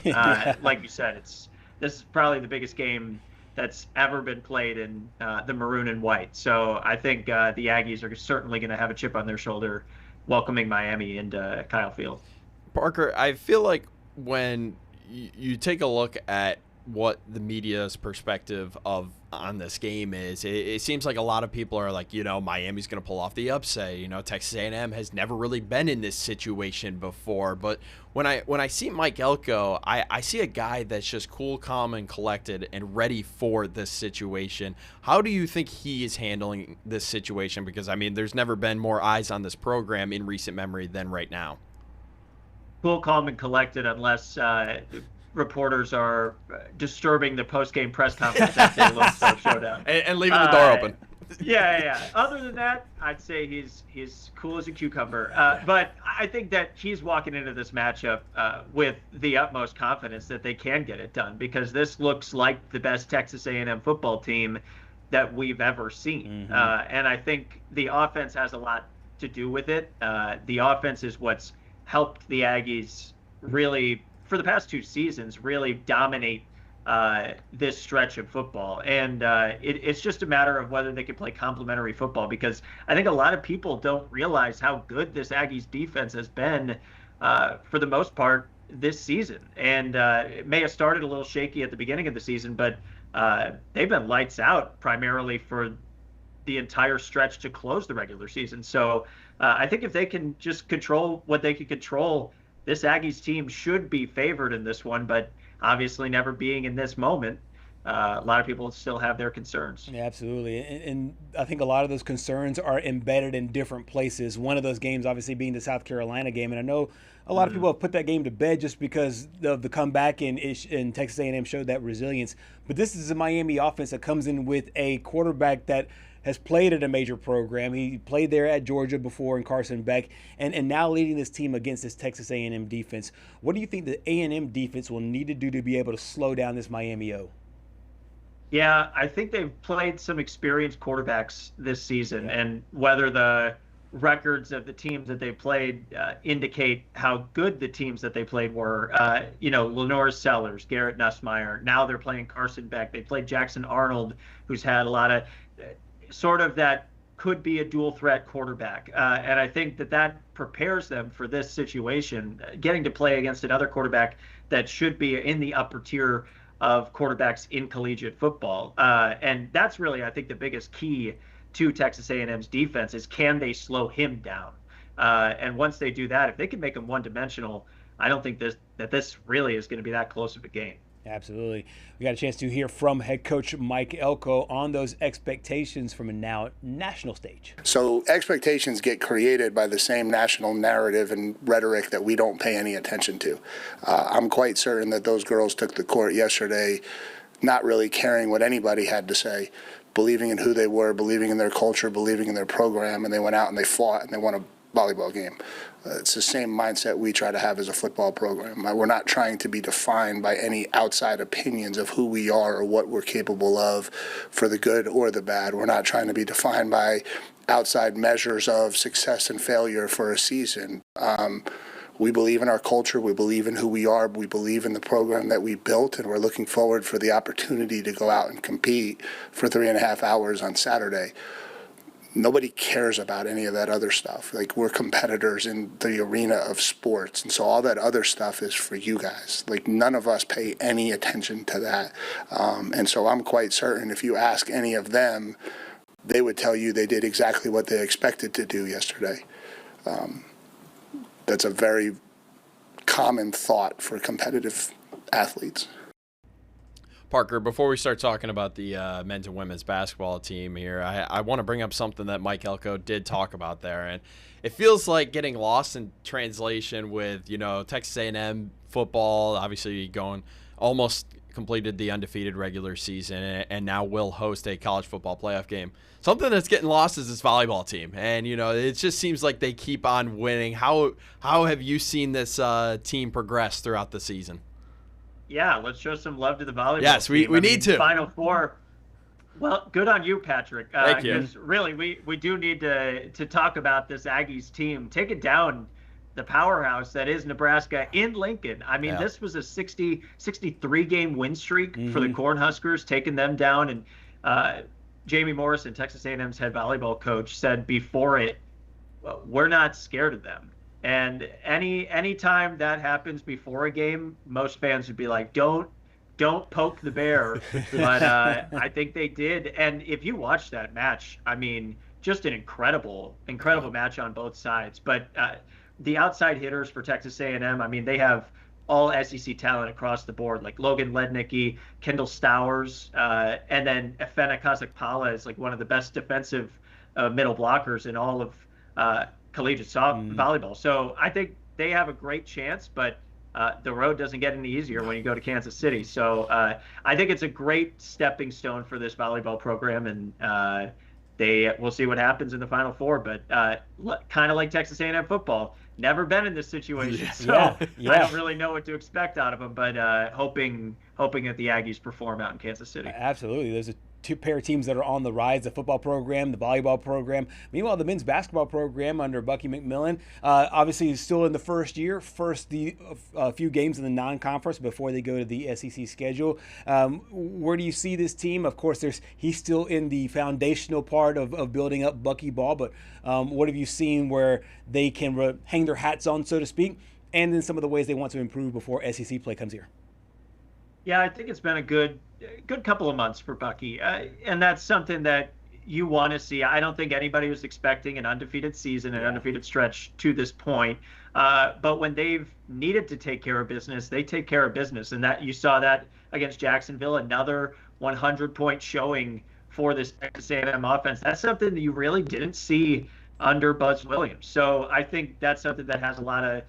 Like you said, this is probably the biggest game that's ever been played in the maroon and white. So I think the Aggies are certainly going to have a chip on their shoulder welcoming Miami into Kyle Field. Parker, I feel like when you take a look at what the media's perspective on this game is. It seems like a lot of people are like, Miami's going to pull off the upset. Texas A&M has never really been in this situation before. But when I see Mike Elko, I see a guy that's just cool, calm, and collected and ready for this situation. How do you think he is handling this situation? Because, there's never been more eyes on this program in recent memory than right now. Cool, calm, and collected, unless reporters are disturbing the post-game press conference after the Lone Star Showdown and leaving the door open. Yeah. Other than that, I'd say he's cool as a cucumber. But I think that he's walking into this matchup with the utmost confidence that they can get it done, because this looks like the best Texas A&M football team that we've ever seen. And I think the offense has a lot to do with it. The offense is what's helped the Aggies really, for the past 2 seasons, really dominate this stretch of football. And it's just a matter of whether they can play complementary football, because I think a lot of people don't realize how good this Aggies defense has been for the most part this season. And it may have started a little shaky at the beginning of the season, but they've been lights out primarily for the entire stretch to close the regular season. So I think if they can just control what they can control, this Aggies team should be favored in this one. But obviously, never being in this moment, a lot of people still have their concerns. Yeah, absolutely. And I think a lot of those concerns are embedded in different places. One of those games obviously being the South Carolina game. And I know a lot of people have put that game to bed just because of the comeback and Texas A&M showed that resilience. But this is a Miami offense that comes in with a quarterback that has played at a major program. He played there at Georgia before in Carson Beck, and now leading this team against this Texas A&M defense. What do you think the A&M defense will need to do to be able to slow down this Miami O? Yeah, I think they've played some experienced quarterbacks this season, and whether the records of the teams that they played indicate how good the teams that they played were. Lenore Sellers, Garrett Nussmeier. Now they're playing Carson Beck. They played Jackson Arnold, who's had a lot of sort of that could be a dual threat quarterback. And I think that prepares them for this situation, getting to play against another quarterback that should be in the upper tier of quarterbacks in collegiate football. And that's really, I think, the biggest key to Texas A&M's defense is, can they slow him down? And once they do that, if they can make him one-dimensional, I don't think this really is going to be that close of a game. Absolutely. We got a chance to hear from head coach Mike Elko on those expectations from a now national stage. So expectations get created by the same national narrative and rhetoric that we don't pay any attention to. I'm quite certain that those girls took the court yesterday not really caring what anybody had to say, believing in who they were, believing in their culture, believing in their program, and they went out and they fought and they won a volleyball game. It's the same mindset we try to have as a football program. We're not trying to be defined by any outside opinions of who we are or what we're capable of, for the good or the bad. We're not trying to be defined by outside measures of success and failure for a season. We believe in our culture. We believe in who we are. We believe in the program that we built, and we're looking forward for the opportunity to go out and compete for 3.5 hours on Saturday. Nobody cares about any of that other stuff. Like, we're competitors in the arena of sports, and so all that other stuff is for you guys. Like, none of us pay any attention to that. And so I'm quite certain if you ask any of them, they would tell you they did exactly what they expected to do yesterday. That's a very common thought for competitive athletes. Parker, before we start talking about the men's and women's basketball team here, I want to bring up something that Mike Elko did talk about there. And it feels like getting lost in translation with, Texas A&M football, obviously going almost completed the undefeated regular season and now will host a college football playoff game. Something that's getting lost is this volleyball team. And, it just seems like they keep on winning. How have you seen this team progress throughout the season? Yeah, let's show some love to the volleyball Yes, we need to. Final Four. Well, good on you, Patrick. Thank you. Because really, we do need to talk about this Aggies team. Take it down, the powerhouse that is Nebraska in Lincoln. I mean, This was a 63-game win streak for the Cornhuskers, taking them down. And Jamie Morrison, Texas A&M's head volleyball coach, said before it, we're not scared of them. And any time that happens before a game, most fans would be like, don't don't poke the bear, but I think they did. And if you watch that match, I mean, just an incredible match on both sides. But the outside hitters for Texas A&M, I mean, they have all SEC talent across the board, like Logan Lednicki, Kendall Stowers, and then Efena Kazakpala is like one of the best defensive middle blockers in all of collegiate volleyball. So I think they have a great chance, but the road doesn't get any easier when you go to Kansas City. So I think it's a great stepping stone for this volleyball program, and we'll see what happens in the Final Four. But kind of like Texas A&M football, never been in this situation, so I don't really know what to expect out of them. But hoping that the Aggies perform out in Kansas City. Absolutely, there's a two pair of teams that are on the rise: the football program, the volleyball program. Meanwhile, the men's basketball program under Bucky McMillan, obviously is still in the first year, a few games in the non-conference before they go to the SEC schedule. Where do you see this team? Of course, he's still in the foundational part of building up Bucky ball, but what have you seen where they can hang their hats on, so to speak, and then some of the ways they want to improve before SEC play comes here? Yeah, I think it's been a good couple of months for Bucky, and that's something that you want to see. I don't think anybody was expecting an undefeated season, an undefeated stretch to this point. But when they've needed to take care of business, they take care of business, and that you saw that against Jacksonville, another 100-point showing for this Texas A&M offense. That's something that you really didn't see under Buzz Williams. So I think that's something that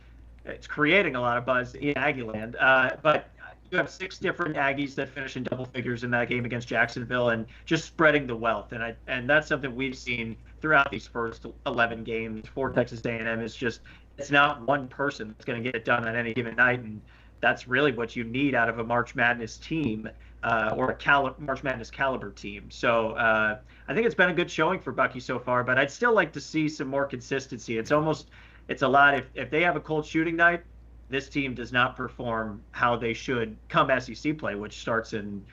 it's creating a lot of buzz in Aggieland. But you have 6 different Aggies that finish in double figures in that game against Jacksonville, and just spreading the wealth. And that's something we've seen throughout these first 11 games for Texas A&M. It's not one person that's going to get it done on any given night, and that's really what you need out of a March Madness team or a March Madness caliber team. So I think it's been a good showing for Bucky so far, but I'd still like to see some more consistency. It's a lot. If they have a cold shooting night, this team does not perform how they should come SEC play, which starts in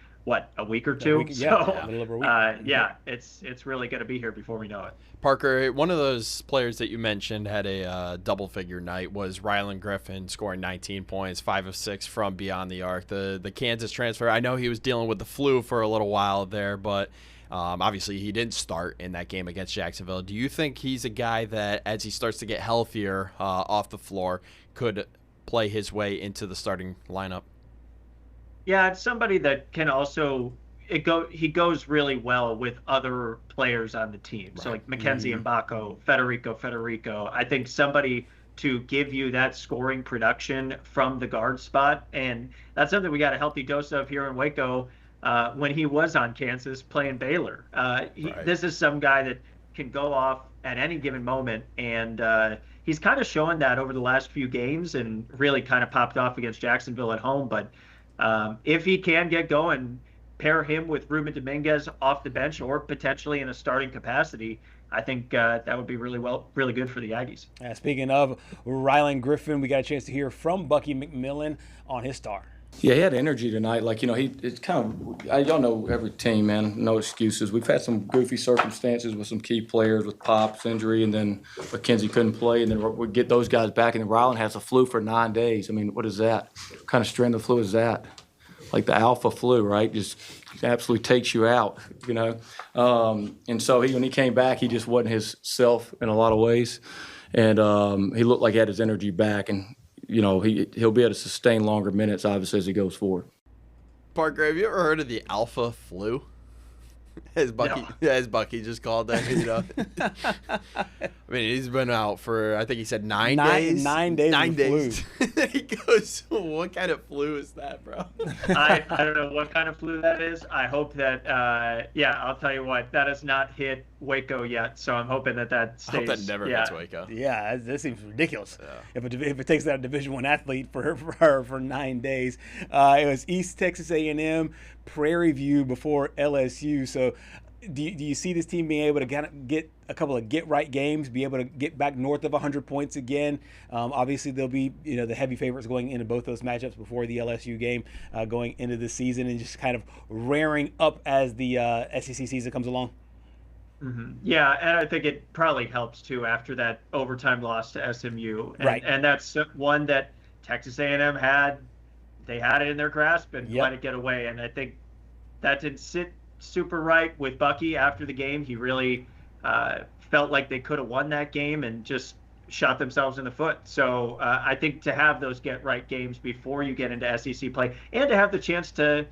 a week or two. Middle of a week. It's really going to be here before we know it. Parker, one of those players that you mentioned had a double-figure night was Rylan Griffin, scoring 19 points, 5 of 6 from beyond the arc. The Kansas transfer, I know he was dealing with the flu for a little while there, but obviously he didn't start in that game against Jacksonville. Do you think he's a guy that, as he starts to get healthier off the floor, could play his way into the starting lineup? Yeah, it's somebody that can also he goes really well with other players on the team. Right. So like Mackenzie Mbako, Federico. I think somebody to give you that scoring production from the guard spot, and that's something we got a healthy dose of here in Waco when he was on Kansas playing Baylor. This is some guy that can go off at any given moment, and he's kind of showing that over the last few games and really kind of popped off against Jacksonville at home. But if he can get going, pair him with Ruben Dominguez off the bench or potentially in a starting capacity, I think that would be really good for the Aggies. Speaking of Rylan Griffin, we got a chance to hear from Bucky McMillan on his start. Yeah, he had energy tonight. It's kind of, y'all know every team, man, no excuses. We've had some goofy circumstances with some key players with Pop's injury, and then McKenzie couldn't play, and then we get those guys back, and then Rylan has a flu for 9 days. I mean, what is that? What kind of strand of flu is that? Like the alpha flu, right? Just absolutely takes you out, And so when he came back, he just wasn't his self in a lot of ways, and he looked like he had his energy back, and he'll be able to sustain longer minutes, obviously, as he goes forward. Parker, have you ever heard of the alpha flu? As Bucky just called that, I mean, he's been out for, I think he said 9 days. 9 days. 9 days. He goes, what kind of flu is that, bro? I don't know what kind of flu that is. I hope that, I'll tell you what, that has not hit Waco yet, so I'm hoping that stays. I hope that never hits Waco. Yeah, this seems ridiculous. Yeah. If it takes that Division I athlete for 9 days. It was East Texas A&M, Prairie View before LSU. So do you see this team being able to get a couple of get-right games, be able to get back north of 100 points again? Obviously, they'll be the heavy favorites going into both those matchups before the LSU game going into the season, and just kind of rearing up as the SEC season comes along. Mm-hmm. Yeah, and I think it probably helps too after that overtime loss to SMU, and that's one that Texas A&M had they had it in their grasp and let it get away. And I think that didn't sit super right with Bucky after the game. He really felt like they could have won that game and just shot themselves in the foot. So I think to have those get right games before you get into SEC play, and to have the chance to,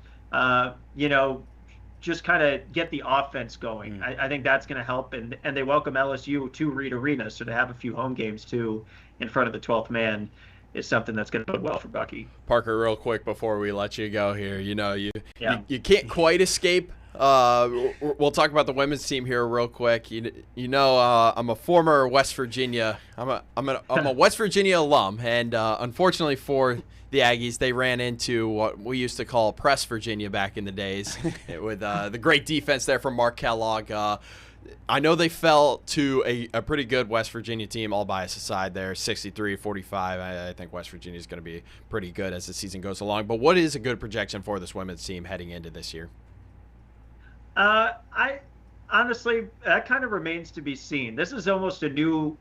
just kind of get the offense going, I think that's going to help. And they welcome LSU to Reed Arena, so to have a few home games too in front of the 12th man is something that's going to bode well for Bucky. Parker, real quick before we let you go here, you can't quite escape. We'll talk about the women's team here real quick. I'm a former West Virginia. I'm a West Virginia alum, and unfortunately for the Aggies, they ran into what we used to call Press Virginia back in the days, with the great defense there from Mark Kellogg. I know they fell to a pretty good West Virginia team, all bias aside there, 63-45. I think West Virginia is going to be pretty good as the season goes along. But what is a good projection for this women's team heading into this year? I honestly, that kind of remains to be seen. This is almost a new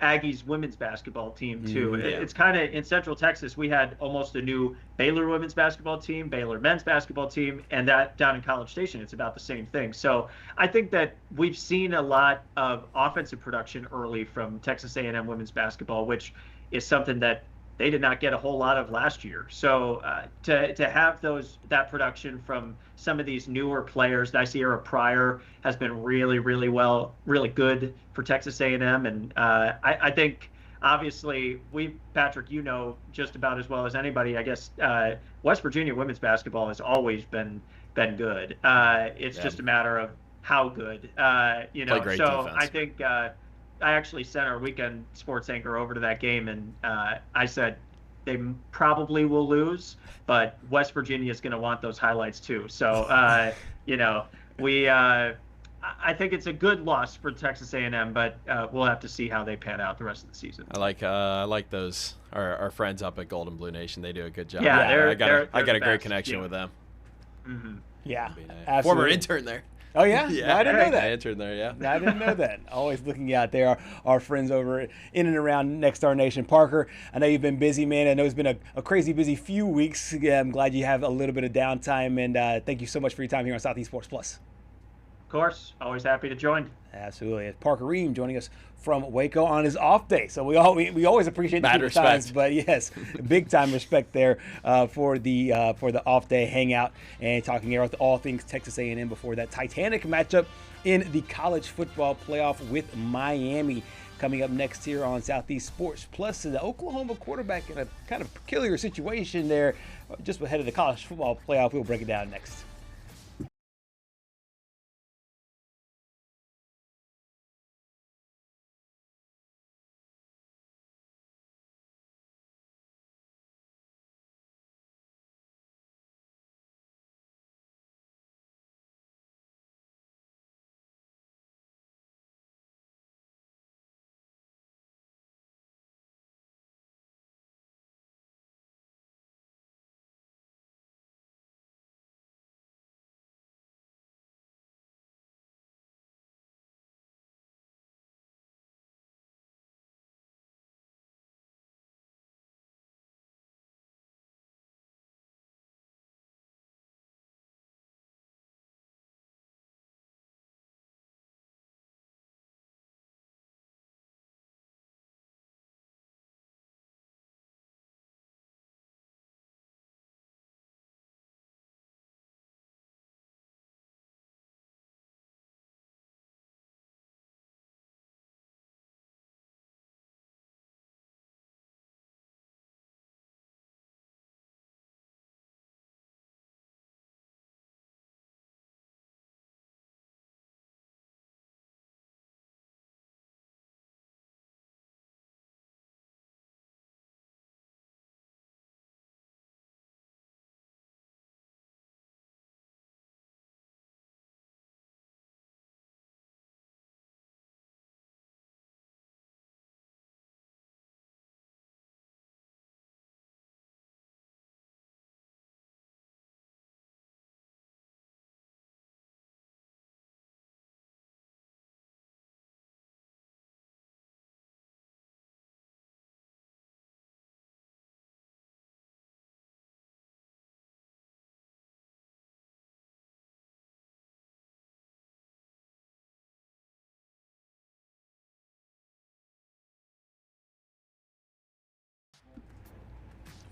Aggies women's basketball team too. It's kind of, in Central Texas, we had almost a new Baylor women's basketball team, Baylor men's basketball team, and that down in College Station, it's about the same thing. So I think that we've seen a lot of offensive production early from Texas A&M women's basketball, which is something that they did not get a whole lot of last year. So to have that production from some of these newer players, Nysiera Pryor has been really good for Texas A&M, and I think obviously Patrick, just about as well as anybody, I guess, West Virginia women's basketball has always been good. It's just a matter of how good. Play great so defense. I think. I actually sent our weekend sports anchor over to that game, and I said they probably will lose, but West Virginia is going to want those highlights too. So, I think it's a good loss for Texas A&M, but we'll have to see how they pan out the rest of the season. I like those our friends up at Golden Blue Nation. They do a good job. Yeah, I got a great best. connection with them. Mm-hmm. Yeah, nice. Former intern there. Oh, yeah? No, I didn't know that. I entered there, yeah. I didn't know that. Always looking out there. Our friends over in and around Next Star Nation. Parker, I know you've been busy, man. I know it's been a crazy busy few weeks. I'm glad you have a little bit of downtime, and thank you so much for your time here on Southeast Sports Plus. Of course. Always happy to join. Absolutely. It's Parker Ream joining us from Waco on his off day. So we always appreciate the times, but yes, big time respect there for the off day hangout and talking about all things Texas A&M before that Titanic matchup in the college football playoff with Miami. Coming up next here on Southeast Sports Plus, the Oklahoma quarterback in a kind of peculiar situation there, just ahead of the college football playoff. We'll break it down next.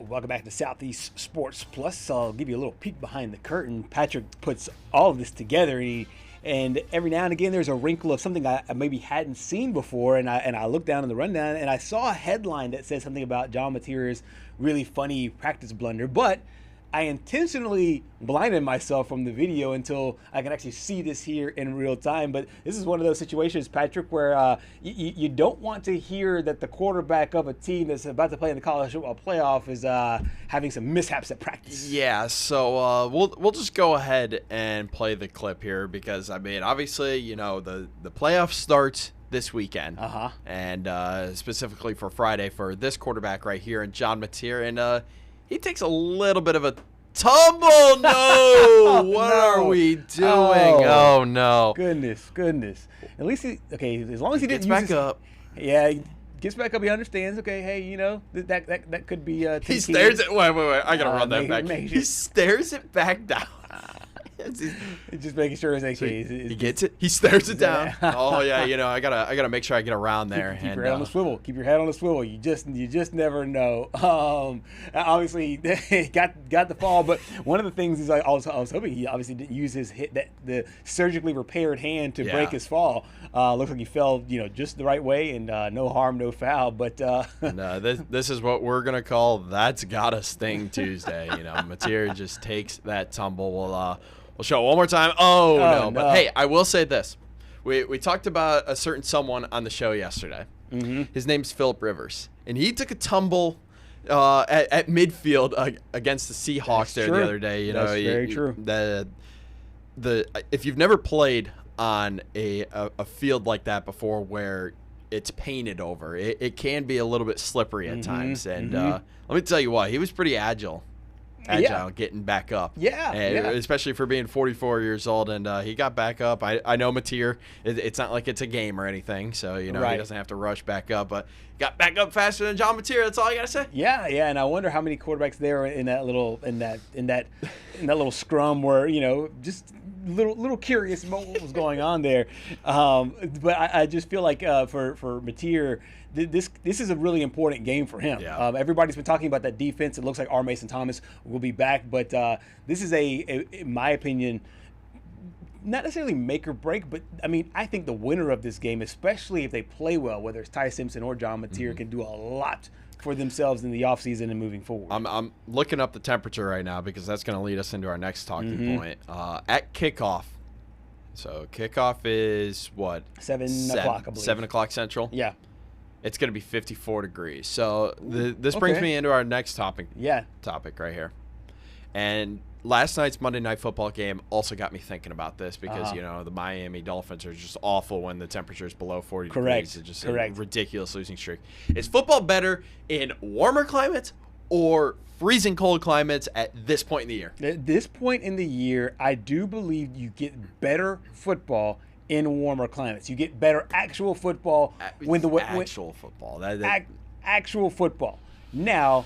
Welcome back to Southeast Sports Plus. I'll give you a little peek behind the curtain. Patrick puts all of this together, and every now and again there's a wrinkle of something I maybe hadn't seen before, and I looked down in the rundown and I saw a headline that said something about John Mateer's really funny practice blunder, but I intentionally blinded myself from the video until I can actually see this here in real time. But this is one of those situations, Patrick, where you don't want to hear that the quarterback of a team that's about to play in the college football playoff is having some mishaps at practice. Yeah, so we'll just go ahead and play the clip here because, I mean, obviously, you know, the playoff starts this weekend. And specifically for Friday for this quarterback right here, and John Mateer, and he takes a little bit of a tumble. No! What are we doing? Oh, no. Goodness. At least as long as he didn't gets back up. Yeah, he gets back up. He understands. Okay, hey, you know, that could be. He stares it. Wait. I got to run that back. He stares it back down. Just making sure it's okay. He gets it. He stares it down. Oh yeah, you know, I gotta make sure I get around there. Keep your head on the swivel. Keep your head on the swivel. You just never know. Obviously, got the fall, but one of the things is I was hoping he obviously didn't use his the surgically repaired hand to break his fall. Looks like he fell, you know, just the right way, and no harm, no foul. But this is what we're gonna call that's gotta sting Tuesday. You know, Mateer just takes that tumble. We'll show it one more time. Oh, no. But, hey, I will say this. We talked about a certain someone on the show yesterday. His name's Phillip Rivers. And he took a tumble at midfield against the Seahawks the other day. You know, That's very true. If you've never played on a field like that before where it's painted over, it can be a little bit slippery at times. And let me tell you what, he was pretty agile getting back up. Especially for being 44 years old, and he got back up. I know Mateer, it's not like it's a game or anything, so you know he doesn't have to rush back up, but got back up faster than John Mateer. That's all I gotta say. Yeah, and I wonder how many quarterbacks there in that little scrum were, you know, just little curious about what was going on there. But I just feel like for Mateer, this is a really important game for him. Everybody's been talking about that defense. It looks like R. Mason Thomas will be back, but this is in my opinion, not necessarily make or break, but I mean, I think the winner of this game, especially if they play well, whether it's Ty Simpson or John Mateer, can do a lot for themselves in the offseason and moving forward. I'm looking up the temperature right now because that's going to lead us into our next talking point. At kickoff. So kickoff is what? 7 o'clock, I believe. 7 o'clock Central? Yeah. It's going to be 54 degrees. So this brings me into our next topic right here. And last night's Monday Night Football game also got me thinking about this because, you know, the Miami Dolphins are just awful when the temperature is below 40 degrees. It's just a ridiculous losing streak. Is football better in warmer climates or freezing cold climates at this point in the year? At this point in the year, I do believe you get better football in warmer climates. You get better actual football actual football. Actual football. Now,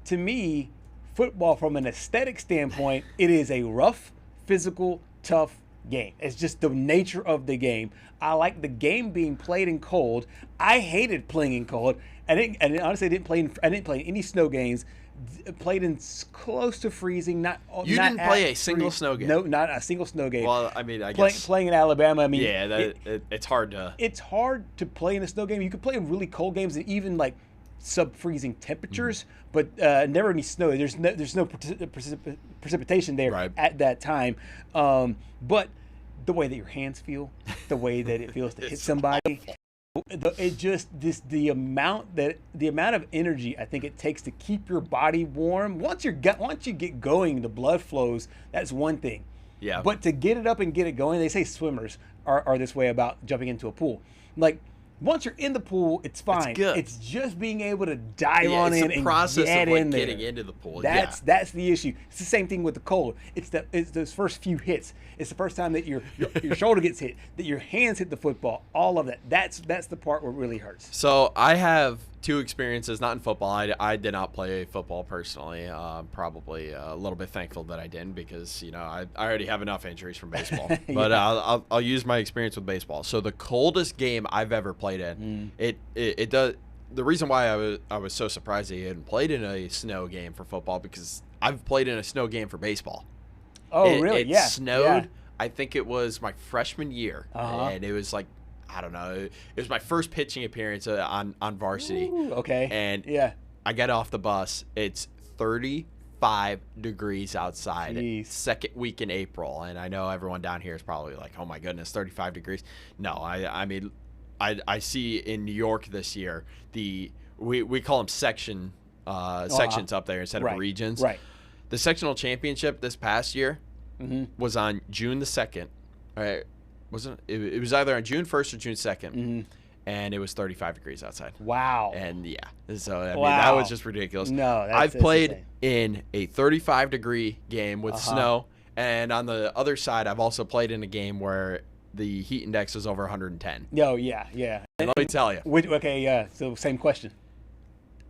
to me, football from an aesthetic standpoint, it is a rough, physical, tough game. It's just the nature of the game. I like the game being played in cold. I hated playing in cold. I honestly didn't play in any snow games. Played in close to freezing. You didn't play a single snow game? No, not a single snow game. Well, I mean, I guess playing in Alabama. I mean, it's hard to. It's hard to play in a snow game. You can play in really cold games and even like sub-freezing temperatures, but never any snow. There's no precipitation there at that time. But the way that your hands feel, the way that it feels to hit somebody. The amount of energy I think it takes to keep your body warm. Once you get going, the blood flows. That's one thing. Yeah. But to get it up and get it going, they say swimmers are this way about jumping into a pool. Like once you're in the pool, it's fine. It's good. It's just being able to dive on in and get in there. It's the process of like getting into the pool. That's the issue. It's the same thing with the cold. It's those first few hits. It's the first time that your shoulder gets hit, that your hands hit the football. All of that. That's the part where it really hurts. So I have two experiences, not in football. I did not play football personally. Probably a little bit thankful that I didn't because you know I already have enough injuries from baseball. But I'll use my experience with baseball. So the coldest game I've ever played in, it does. the reason why I was so surprised that he hadn't played in a snow game for football, because I've played in a snow game for baseball. Oh, really? It Yeah. snowed. Yeah. I think it was my freshman year, and it was like, I don't know. It was my first pitching appearance on varsity. Ooh, okay. And yeah, I get off the bus. It's 35 degrees outside. Jeez. Second week in April, and I know everyone down here is probably like, "Oh my goodness, 35 degrees." No, I mean, I see in New York this year we call them sections up there instead of regions. Right. The sectional championship this past year was on June the 2nd. Right. Wasn't it was either on June 1st or June 2nd, and it was 35 degrees outside. Wow. And yeah, so I mean that was just ridiculous. No, I've played in a 35-degree game with snow, and on the other side, I've also played in a game where the heat index was over 110. Oh yeah, yeah. And let me tell you. Okay, yeah. So same question.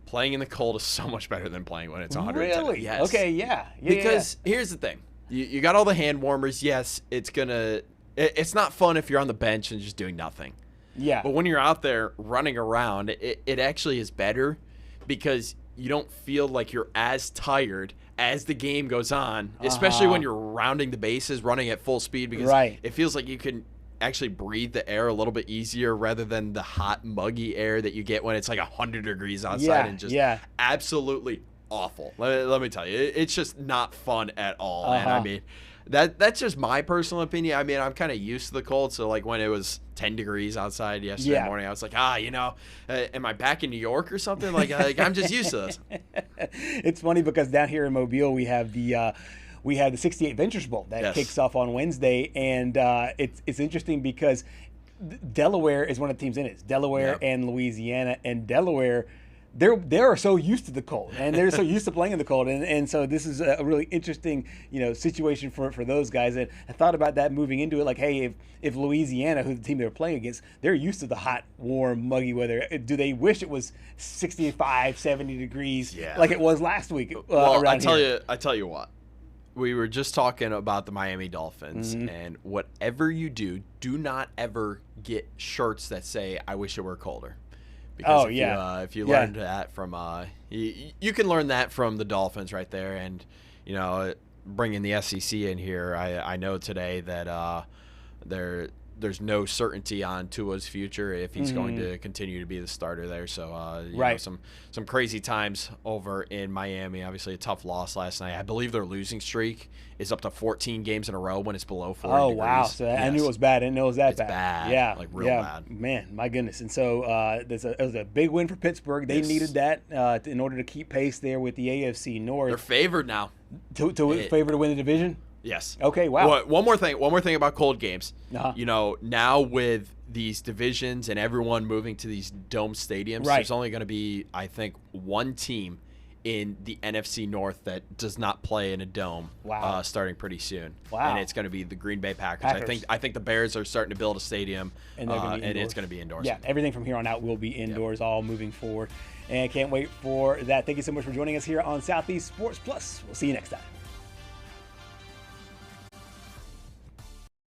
Playing in the cold is so much better than playing when it's 110. Really? Yes. Okay, yeah. Because here's the thing. You got all the hand warmers. Yes, it's not fun if you're on the bench and just doing nothing. Yeah. But when you're out there running around, it actually is better because you don't feel like you're as tired as the game goes on, especially when you're rounding the bases, running at full speed, because it feels like you can actually breathe the air a little bit easier rather than the hot, muggy air that you get when it's like 100 degrees outside and just absolutely awful. Let me tell you, it's just not fun at all. And I mean, that's just my personal opinion. I mean, I'm kind of used to the cold, so like when it was 10 degrees outside yesterday morning, I was like, am I back in New York or something? Like I'm just used to this. It's funny because down here in Mobile, we have the 68 Ventures Bowl that kicks off on Wednesday, and it's interesting because Delaware is one of the teams in it. It's Delaware and Louisiana, and Delaware, they are so used to the cold, and they're so used to playing in the cold, and so this is a really interesting situation for those guys. And I thought about that moving into it, like, hey, if Louisiana, who's the team they were playing against, they're used to the hot, warm, muggy weather, do they wish it was 65, 70 degrees like it was last week? I tell you what. We were just talking about the Miami Dolphins, and whatever you do not ever get shirts that say, "I wish it were colder." Because if you learned that from, you can learn that from the Dolphins right there. And, bringing the SEC in here, I know today that there's no certainty on Tua's future if he's going to continue to be the starter there. So, some crazy times over in Miami. Obviously, a tough loss last night. I believe their losing streak is up to 14 games in a row when it's below 40 degrees. Oh, wow. So I knew it was bad. I didn't know it was that bad. It's bad. Yeah. Like real bad. Man, my goodness. And so it was a big win for Pittsburgh. They needed that in order to keep pace there with the AFC North. They're favored now. Favored to win the division? Yes. Okay, wow. One more thing about cold games. Now with these divisions and everyone moving to these dome stadiums, there's only going to be, I think, one team in the NFC North that does not play in a dome starting pretty soon. Wow. And it's going to be the Green Bay Packers. I think the Bears are starting to build a stadium, and it's going to be indoors. Yeah, everything from here on out will be indoors, all moving forward. And I can't wait for that. Thank you so much for joining us here on Southeast Sports Plus. We'll see you next time.